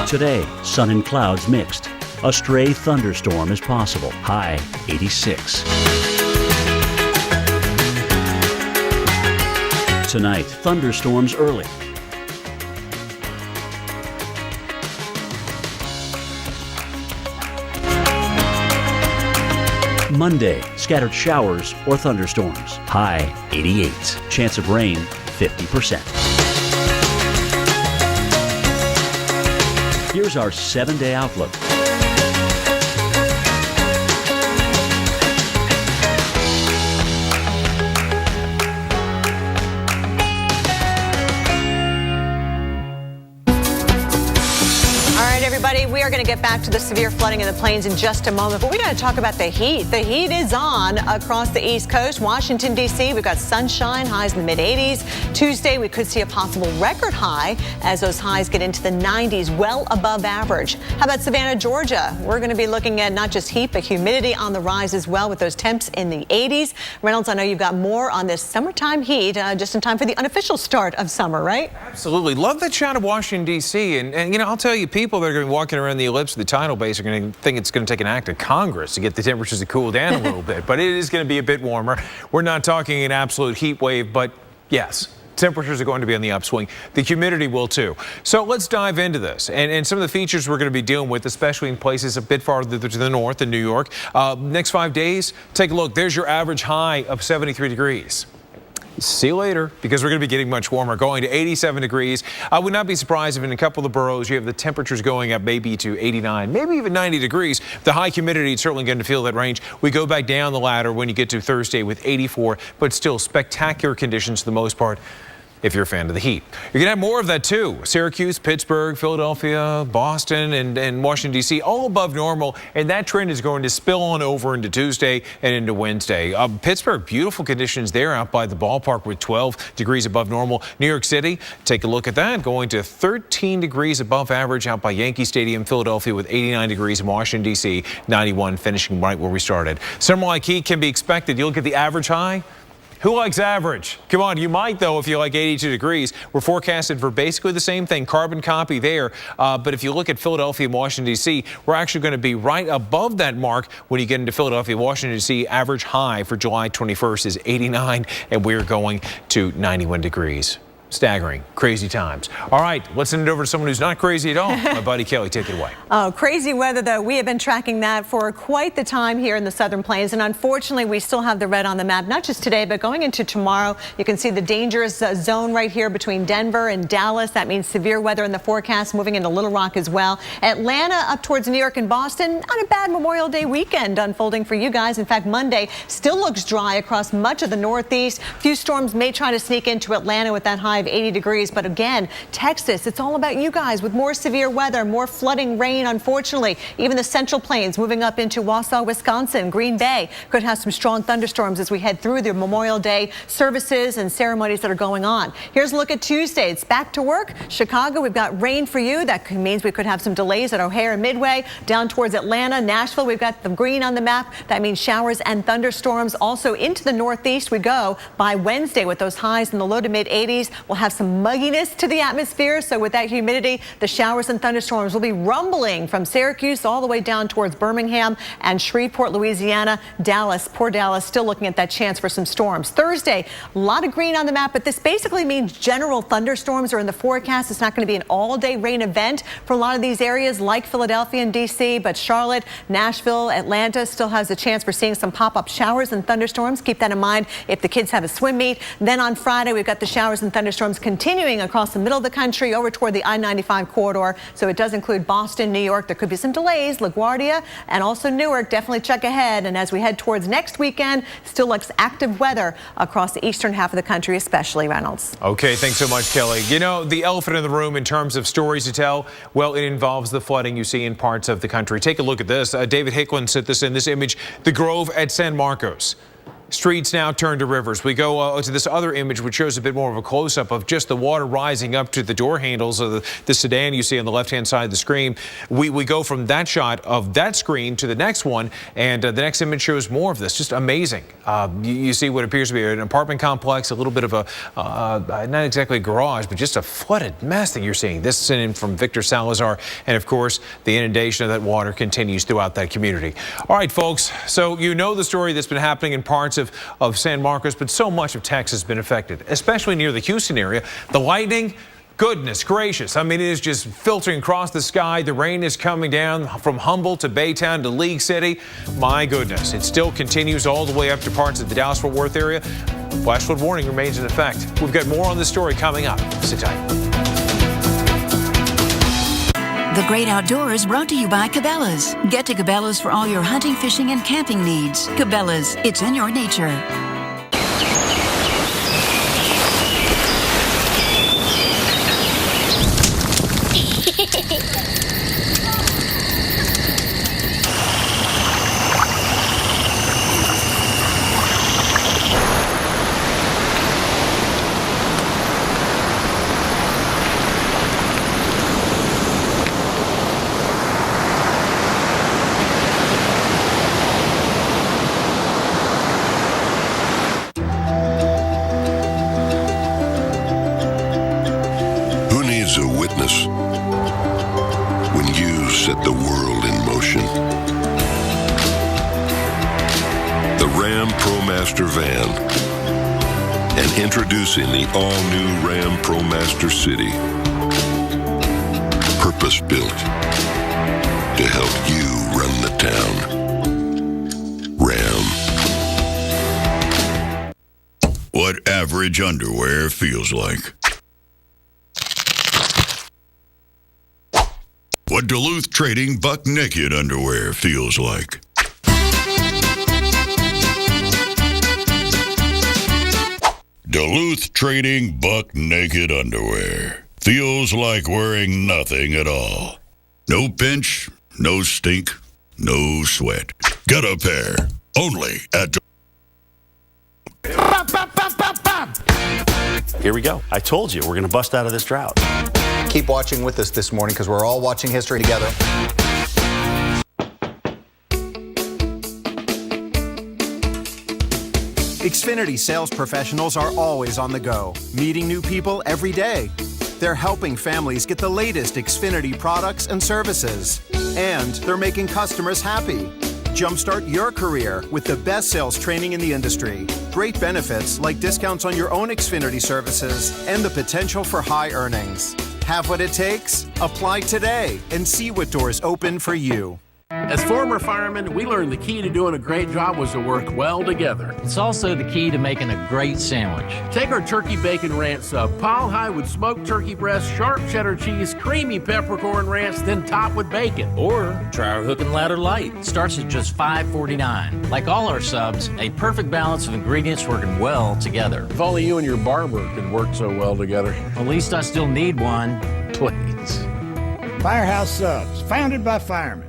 Today, sun and clouds mixed. A stray thunderstorm is possible. High 86. Tonight, thunderstorms early. Monday, scattered showers or thunderstorms. High 88. Chance of rain 50%. Here's our 7-day outlook. We are going to get back to the severe flooding in the plains in just a moment, but we got to talk about the heat. The heat is on across the East Coast. Washington, D.C., we've got sunshine, highs in the mid-80s. Tuesday, we could see a possible record high as those highs get into the 90s, well above average. How about Savannah, Georgia? We're going to be looking at not just heat, but humidity on the rise as well with those temps in the 80s. Reynolds, I know you've got more on this summertime heat just in time for the unofficial start of summer, right? Absolutely. Love that shot of Washington, D.C. And you know, I'll tell you, people that are going to be walking around the ellipse of the tidal base are going to think it's going to take an act of Congress to get the temperatures to cool down a little bit. But it is going to be a bit warmer. We're not talking an absolute heat wave, but yes, temperatures are going to be on the upswing. The humidity will too. So let's dive into this and some of the features we're going to be dealing with, especially in places a bit farther to the north in New York. Next 5 days, take a look. There's your average high of 73 degrees. See you later, because we're going to be getting much warmer, going to 87 degrees. I would not be surprised if in a couple of the boroughs you have the temperatures going up maybe to 89, maybe even 90 degrees. The high humidity is certainly going to feel that range. We go back down the ladder when you get to Thursday with 84, but still spectacular conditions for the most part if you're a fan of the heat. You're going to have more of that too. Syracuse, Pittsburgh, Philadelphia, Boston, and Washington, D.C. all above normal, and that trend is going to spill on over into Tuesday and into Wednesday. Pittsburgh, beautiful conditions there out by the ballpark with 12 degrees above normal. New York City, take a look at that, going to 13 degrees above average out by Yankee Stadium. Philadelphia with 89 degrees in Washington, D.C., 91 finishing right where we started. Summer-like heat can be expected. You look at the average high. Who likes average? Come on, you might, though, if you like 82 degrees. We're forecasted for basically the same thing, carbon copy there. But if you look at Philadelphia and Washington, D.C., we're actually going to be right above that mark when you get into Philadelphia, Washington, D.C. Average high for July 21st is 89, and we're going to 91 degrees. Staggering, crazy times. All right, let's send it over to someone who's not crazy at all. My buddy Kelly, take it away. Oh, crazy weather, though. We have been tracking that for quite the time here in the Southern Plains, and unfortunately, we still have the red on the map, not just today, but going into tomorrow. You can see the dangerous zone right here between Denver and Dallas. That means severe weather in the forecast, moving into Little Rock as well. Atlanta up towards New York and Boston. Not a bad Memorial Day weekend unfolding for you guys. In fact, Monday still looks dry across much of the Northeast. A few storms may try to sneak into Atlanta with that high of 80 degrees. But again, Texas, it's all about you guys with more severe weather, more flooding, rain, unfortunately. Even the Central Plains moving up into Wausau, Wisconsin, Green Bay could have some strong thunderstorms as we head through the Memorial Day services and ceremonies that are going on. Here's a look at Tuesday. It's back to work. Chicago, we've got rain for you. That means we could have some delays at O'Hare and Midway. Down towards Atlanta, Nashville, we've got the green on the map. That means showers and thunderstorms. Also into the Northeast we go by Wednesday with those highs in the low to mid 80s. We'll have some mugginess to the atmosphere. So with that humidity, the showers and thunderstorms will be rumbling from Syracuse all the way down towards Birmingham and Shreveport, Louisiana. Dallas, poor Dallas, still looking at that chance for some storms. Thursday, a lot of green on the map, but this basically means general thunderstorms are in the forecast. It's not going to be an all-day rain event for a lot of these areas like Philadelphia and D.C., but Charlotte, Nashville, Atlanta still has a chance for seeing some pop-up showers and thunderstorms. Keep that in mind if the kids have a swim meet. Then on Friday, we've got the showers and thunderstorms continuing across the middle of the country over toward the I-95 corridor. So it does include Boston, New York. There could be some delays. LaGuardia and also Newark. Definitely check ahead. And as we head towards next weekend, still looks active weather across the eastern half of the country, especially, Reynolds. Okay, thanks so much, Kelly. You know, the elephant in the room in terms of stories to tell, well, it involves the flooding you see in parts of the country. Take a look at this. David Hicklin sent this in this image, the Grove at San Marcos. Streets now turn to rivers. We go to this other image, which shows a bit more of a close-up of just the water rising up to the door handles of the sedan you see on the left-hand side of the screen. We go from that shot of that screen to the next one, and the next image shows more of this. Just amazing. You see what appears to be an apartment complex, a little bit of a, not exactly a garage, but just a flooded mess that you're seeing. This is in from Victor Salazar, and of course, the inundation of that water continues throughout that community. All right, folks, so you know the story that's been happening in parts of San Marcos, but so much of Texas has been affected, especially near the Houston area. The lightning, goodness gracious. I mean, it is just filtering across the sky. The rain is coming down from Humboldt to Baytown to League City. My goodness, it still continues all the way up to parts of the Dallas-Fort Worth area. Flash flood warning remains in effect. We've got more on this story coming up. Sit tight. The Great Outdoors brought to you by Cabela's. Get to Cabela's for all your hunting, fishing, and camping needs. Cabela's, it's in your nature. A witness when you set the world in motion. The Ram ProMaster van, and introducing the all-new Ram ProMaster City, purpose-built to help you run the town. Ram. What average underwear feels like. What Duluth Trading Buck Naked underwear feels like. Duluth Trading Buck Naked underwear feels like wearing nothing at all. No pinch, no stink, no sweat. Get a pair only at Here we go. I told you we're going to bust out of this drought. Keep watching with us this morning because we're all watching history together. Xfinity sales professionals are always on the go, meeting new people every day. They're helping families get the latest Xfinity products and services. And they're making customers happy. Jumpstart your career with the best sales training in the industry. Great benefits like discounts on your own Xfinity services and the potential for high earnings. Have what it takes? Apply today and see what doors open for you. As former firemen, we learned the key to doing a great job was to work well together. It's also the key to making a great sandwich. Take our turkey bacon ranch sub, piled high with smoked turkey breast, sharp cheddar cheese, creamy peppercorn ranch, then topped with bacon. Or try our Hook and Ladder Light. Starts at just $5.49. Like all our subs, a perfect balance of ingredients working well together. If only you and your barber could work so well together. At least I still need one. Please. Firehouse Subs, founded by firemen.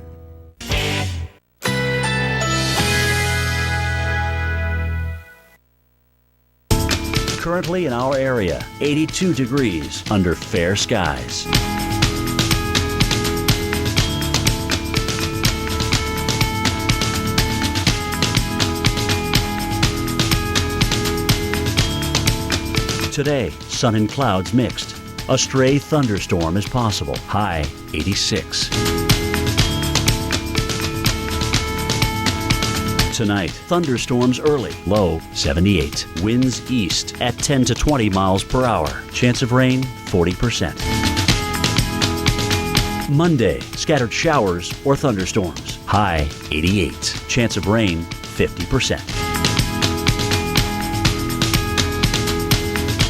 Currently in our area, 82 degrees under fair skies. today, sun and clouds mixed. A stray thunderstorm is possible. High 86. Tonight, thunderstorms early. Low 78. Winds east at 10 to 20 miles per hour. Chance of rain 40%. Monday, scattered showers or thunderstorms. High 88. Chance of rain 50%.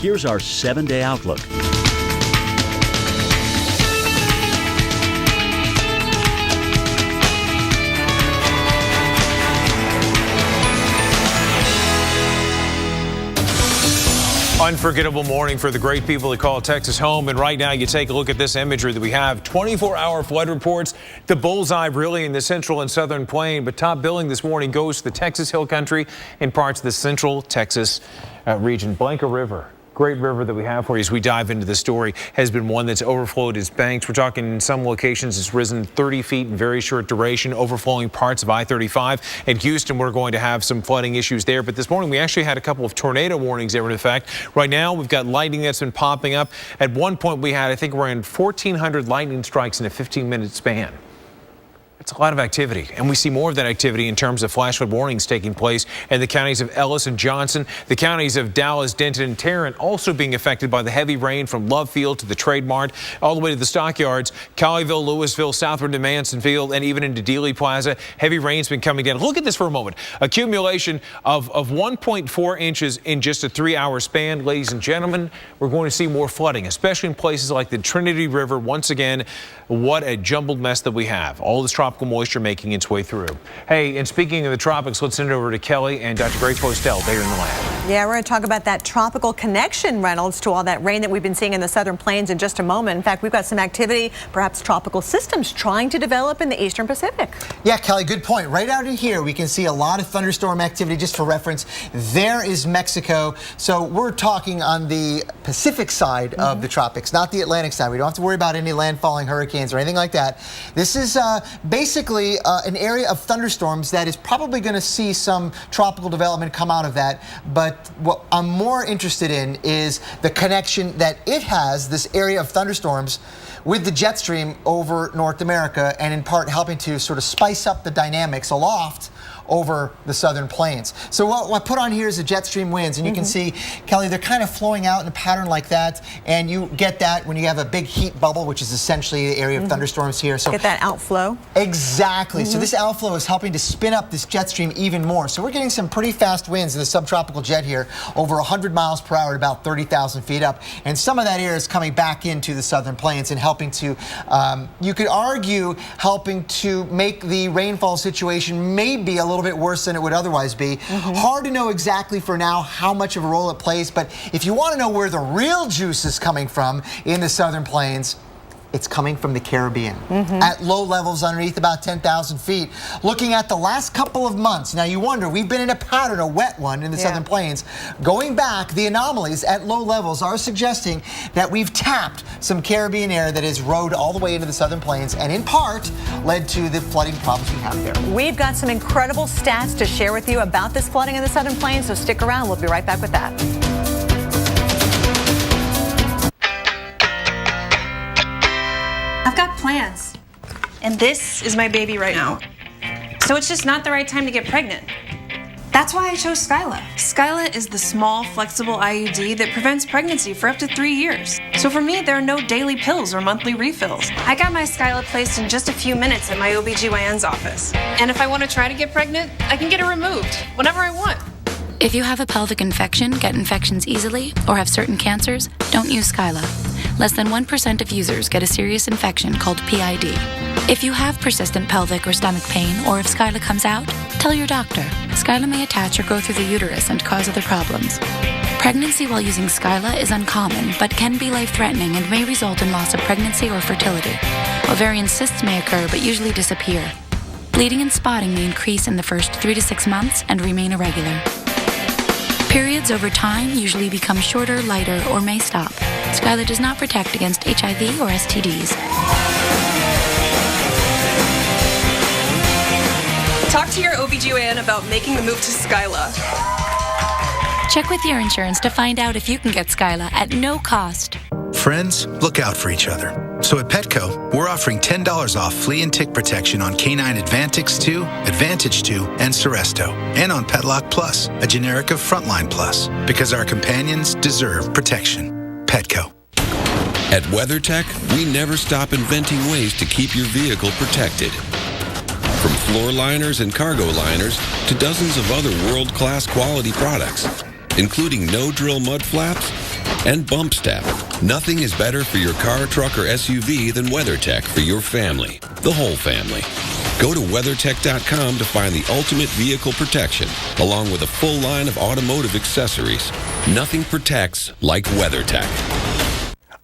Here's our 7-day outlook. Unforgettable morning for the great people that call Texas home. And right now, you take a look at this imagery that we have. 24-hour flood reports. The bullseye really in the central and southern plain. But top billing this morning goes to the Texas Hill Country and parts of the central Texas region. Blanca River, great river that we have for you as we dive into the story, has been one that's overflowed its banks. We're talking in some locations it's risen 30 feet in very short duration, overflowing parts of I-35. In Houston, we're going to have some flooding issues there. But this morning, we actually had a couple of tornado warnings that were in effect. Right now, we've got lightning that's been popping up. At one point, we had, I think, around 1,400 lightning strikes in a 15-minute span. It's a lot of activity, and we see more of that activity in terms of flash flood warnings taking place in the counties of Ellis and Johnson. The counties of Dallas, Denton, and Tarrant also being affected by the heavy rain from Love Field to the Trade Mart, all the way to the Stockyards, Colleyville, Louisville, southward to Mansonfield, and even into Dealey Plaza. Heavy rain's been coming down. Look at this for a moment. Accumulation of 1.4 inches in just a 3-hour span. Ladies and gentlemen, we're going to see more flooding, especially in places like the Trinity River. Once again, what a jumbled mess that we have. All this tropical moisture making its way through. Hey, and speaking of the tropics, let's send it over to Kelly and Dr. Grace Postel there in the lab. Yeah, we're going to talk about that tropical connection, Reynolds, to all that rain that we've been seeing in the southern plains in just a moment. In fact, we've got some activity, perhaps tropical systems trying to develop in the eastern Pacific. Yeah, Kelly, good point. Right out in here, we can see a lot of thunderstorm activity. Just for reference, there is Mexico. So we're talking on the Pacific side of the tropics, not the Atlantic side. We don't have to worry about any landfalling hurricanes or anything like that. This is basically an area of thunderstorms that is probably going to see some tropical development come out of that. But what I'm more interested in is the connection that it has, this area of thunderstorms, with the jet stream over North America, and in part helping to sort of spice up the dynamics aloft over the southern plains. So what I put on here is the jet stream winds, and you can see, Kelly, they're kind of flowing out in a pattern like that, and you get that when you have a big heat bubble, which is essentially the area of thunderstorms here. So get that outflow. Exactly. So this outflow is helping to spin up this jet stream even more. So we're getting some pretty fast winds in the subtropical jet here, over 100 miles per hour at about 30,000 feet up, and some of that air is coming back into the southern plains and helping to, you could argue, helping to make the rainfall situation maybe a little bit worse than it would otherwise be. Hard to know exactly for now how much of a role it plays, but if you want to know where the real juice is coming from in the southern plains, it's coming from the Caribbean at low levels underneath about 10,000 feet. Looking at the last couple of months, now you wonder, we've been in a pattern, a wet one in the southern plains. Going back, the anomalies at low levels are suggesting that we've tapped some Caribbean air that has rode all the way into the southern plains and in part led to the flooding problems we have there. We've got some incredible stats to share with you about this flooding in the southern plains, so stick around. We'll be right back with that. I've got plans, and this is my baby right now. So it's just not the right time to get pregnant. That's why I chose Skyla. Skyla is the small, flexible IUD that prevents pregnancy for up to 3 years. So for me, there are no daily pills or monthly refills. I got my Skyla placed in just a few minutes at my OBGYN's office. And if I want to try to get pregnant, I can get it removed whenever I want. If you have a pelvic infection, get infections easily, or have certain cancers, don't use Skyla. Less than 1% of users get a serious infection called PID. If you have persistent pelvic or stomach pain, or if Skyla comes out, tell your doctor. Skyla may attach or go through the uterus and cause other problems. Pregnancy while using Skyla is uncommon, but can be life-threatening and may result in loss of pregnancy or fertility. Ovarian cysts may occur, but usually disappear. Bleeding and spotting may increase in the first 3 to 6 months and remain irregular. Periods over time usually become shorter, lighter, or may stop. Skyla does not protect against HIV or STDs. Talk to your OBGYN about making the move to Skyla. Check with your insurance to find out if you can get Skyla at no cost. Friends, look out for each other. So at Petco, we're offering $10 off flea and tick protection on Canine Advantix 2, Advantage 2, and Seresto, and on Petlock Plus, a generic of Frontline Plus, because our companions deserve protection. Petco. At WeatherTech, we never stop inventing ways to keep your vehicle protected. From floor liners and cargo liners to dozens of other world-class quality products, including no-drill mud flaps and bump step. Nothing is better for your car, truck, or SUV than WeatherTech for your family, the whole family. Go to WeatherTech.com to find the ultimate vehicle protection, along with a full line of automotive accessories. Nothing protects like WeatherTech.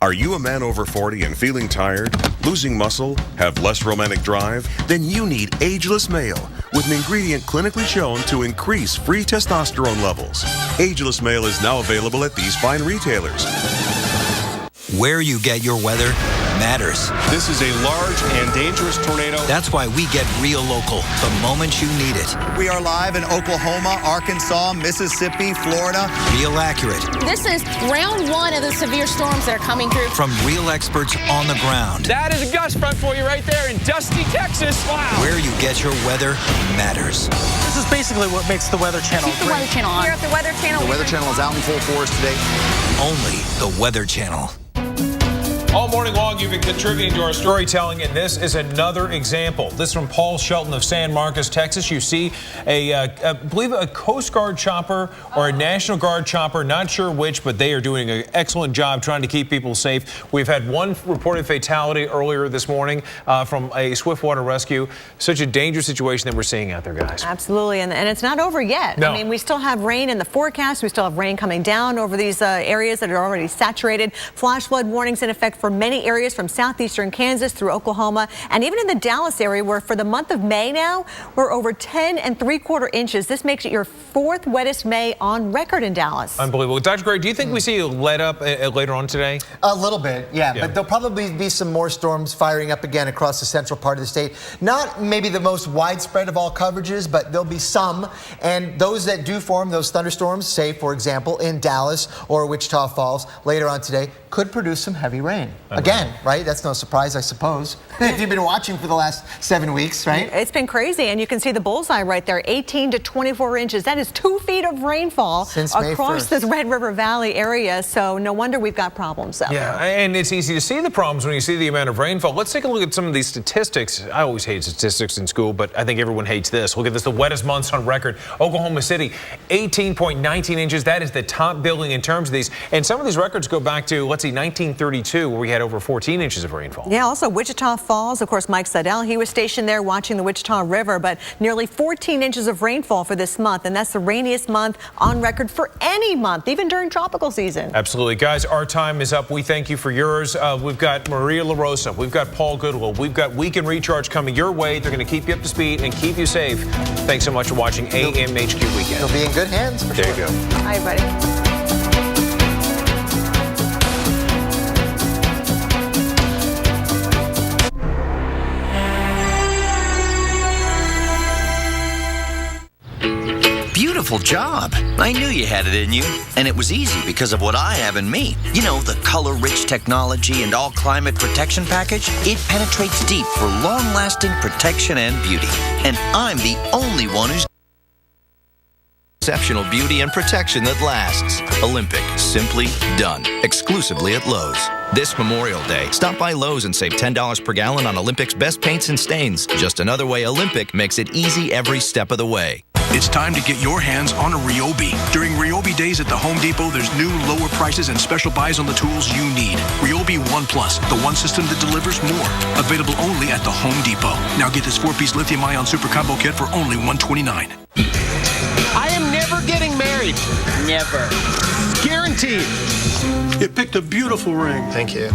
Are you a man over 40 and feeling tired, losing muscle, have less romantic drive? Then you need Ageless Male, with an ingredient clinically shown to increase free testosterone levels. Ageless Male is now available at these fine retailers. Where you get your weather matters. This is a large and dangerous tornado. That's why we get real local the moment you need it. We are live in Oklahoma, Arkansas, Mississippi, Florida. Real accurate. This is round one of the severe storms that are coming through. From real experts on the ground. That is a gust front for you right there in Dusty, Texas. Wow. Where you get your weather matters. This is basically what makes the Weather Channel Keep the Weather Channel on. Here at the Weather Channel. The Weather Channel is out in full force today. Only the Weather Channel. All morning long, you've been contributing to our storytelling, and this is another example. This is from Paul Shelton of San Marcos, Texas. You see I believe a Coast Guard chopper or a National Guard chopper, not sure which, but they are doing an excellent job trying to keep people safe. We've had one reported fatality earlier this morning from a swiftwater rescue. Such a dangerous situation that we're seeing out there, guys. Absolutely, and it's not over yet. No. I mean, we still have rain in the forecast. We still have rain coming down over these areas that are already saturated. Flash flood warnings in effect for many areas from southeastern Kansas through Oklahoma, and even in the Dallas area, where for the month of May now, we're over 10 3/4 inches. This makes it your fourth wettest May on record in Dallas. Unbelievable. Dr. Gray, do you think we see a let up later on today? A little bit, yeah, but there'll probably be some more storms firing up again across the central part of the state. Not maybe the most widespread of all coverages, but there'll be some, and those that do form, those thunderstorms, say, for example, in Dallas or Wichita Falls later on today, could produce some heavy rain. Again, right? That's no surprise, I suppose. If you've been watching for the last 7 weeks, right? It's been crazy, and you can see the bullseye right there, 18 to 24 inches. That is 2 feet of rainfall across this Red River Valley area, so no wonder we've got problems out there. And it's easy to see the problems when you see the amount of rainfall. Let's take a look at some of these statistics. I always hate statistics in school, but I think everyone hates this. Look at this, the wettest months on record. Oklahoma City, 18.19 inches. That is the top building in terms of these. And some of these records go back to, let's see, 1932, where we had over 14 inches of rainfall. Yeah, also Wichita Falls, of course, Mike Seidel, he was stationed there watching the Wichita River, but nearly 14 inches of rainfall for this month, and that's the rainiest month on record for any month, even during tropical season. Absolutely. Guys, our time is up. We thank you for yours. We've got Maria LaRosa, we've got Paul Goodwill, we've got Weekend Recharge coming your way. They're going to keep you up to speed and keep you safe. Thanks so much for watching AMHQ Weekend. You'll be in good hands, for There you go. Hi, everybody. Beautiful job. I knew you had it in you, and it was easy because of what I have in me. You know, the color-rich technology and all-climate protection package. It penetrates deep for long-lasting protection and beauty. And I'm the only one who's exceptional beauty and protection that lasts. Olympic. Simply done. Exclusively at Lowe's. This Memorial Day, stop by Lowe's and save $10 per gallon on Olympic's best paints and stains. Just another way Olympic makes it easy every step of the way. It's time to get your hands on a Ryobi. During Ryobi days at the Home Depot, there's new lower prices and special buys on the tools you need. Ryobi One Plus, the one system that delivers more. Available only at the Home Depot. Now get this 4-piece lithium-ion super combo kit for only $129. I am never getting married. Never. Guaranteed. You picked a beautiful ring. Thank you.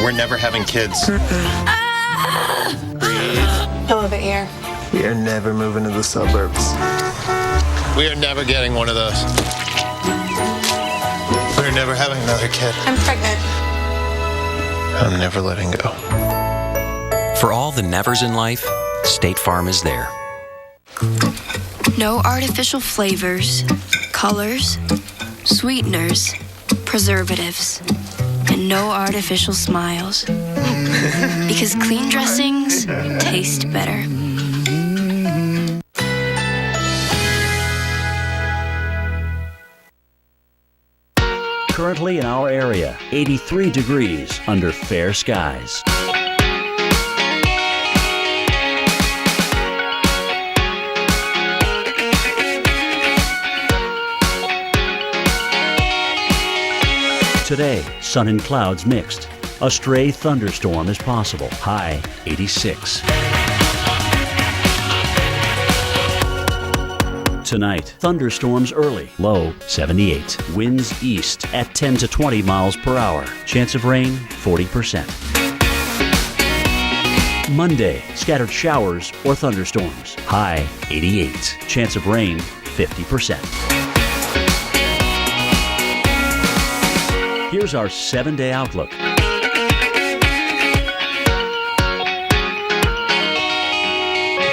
We're never having kids. A little bit here. We are never moving to the suburbs. We are never getting one of those. We're never having another kid. I'm pregnant. I'm never letting go. For all the nevers in life, State Farm is there. No artificial flavors, colors, sweeteners, preservatives, and no artificial smiles. Because clean dressings taste better. Currently in our area, 83 degrees under fair skies. Today, sun and clouds mixed. A stray thunderstorm is possible. High 86. Tonight, thunderstorms early. Low 78. Winds east at 10 to 20 miles per hour. Chance of rain 40%. Monday, scattered showers or thunderstorms. High 88. Chance of rain 50%. Here's our 7-day outlook.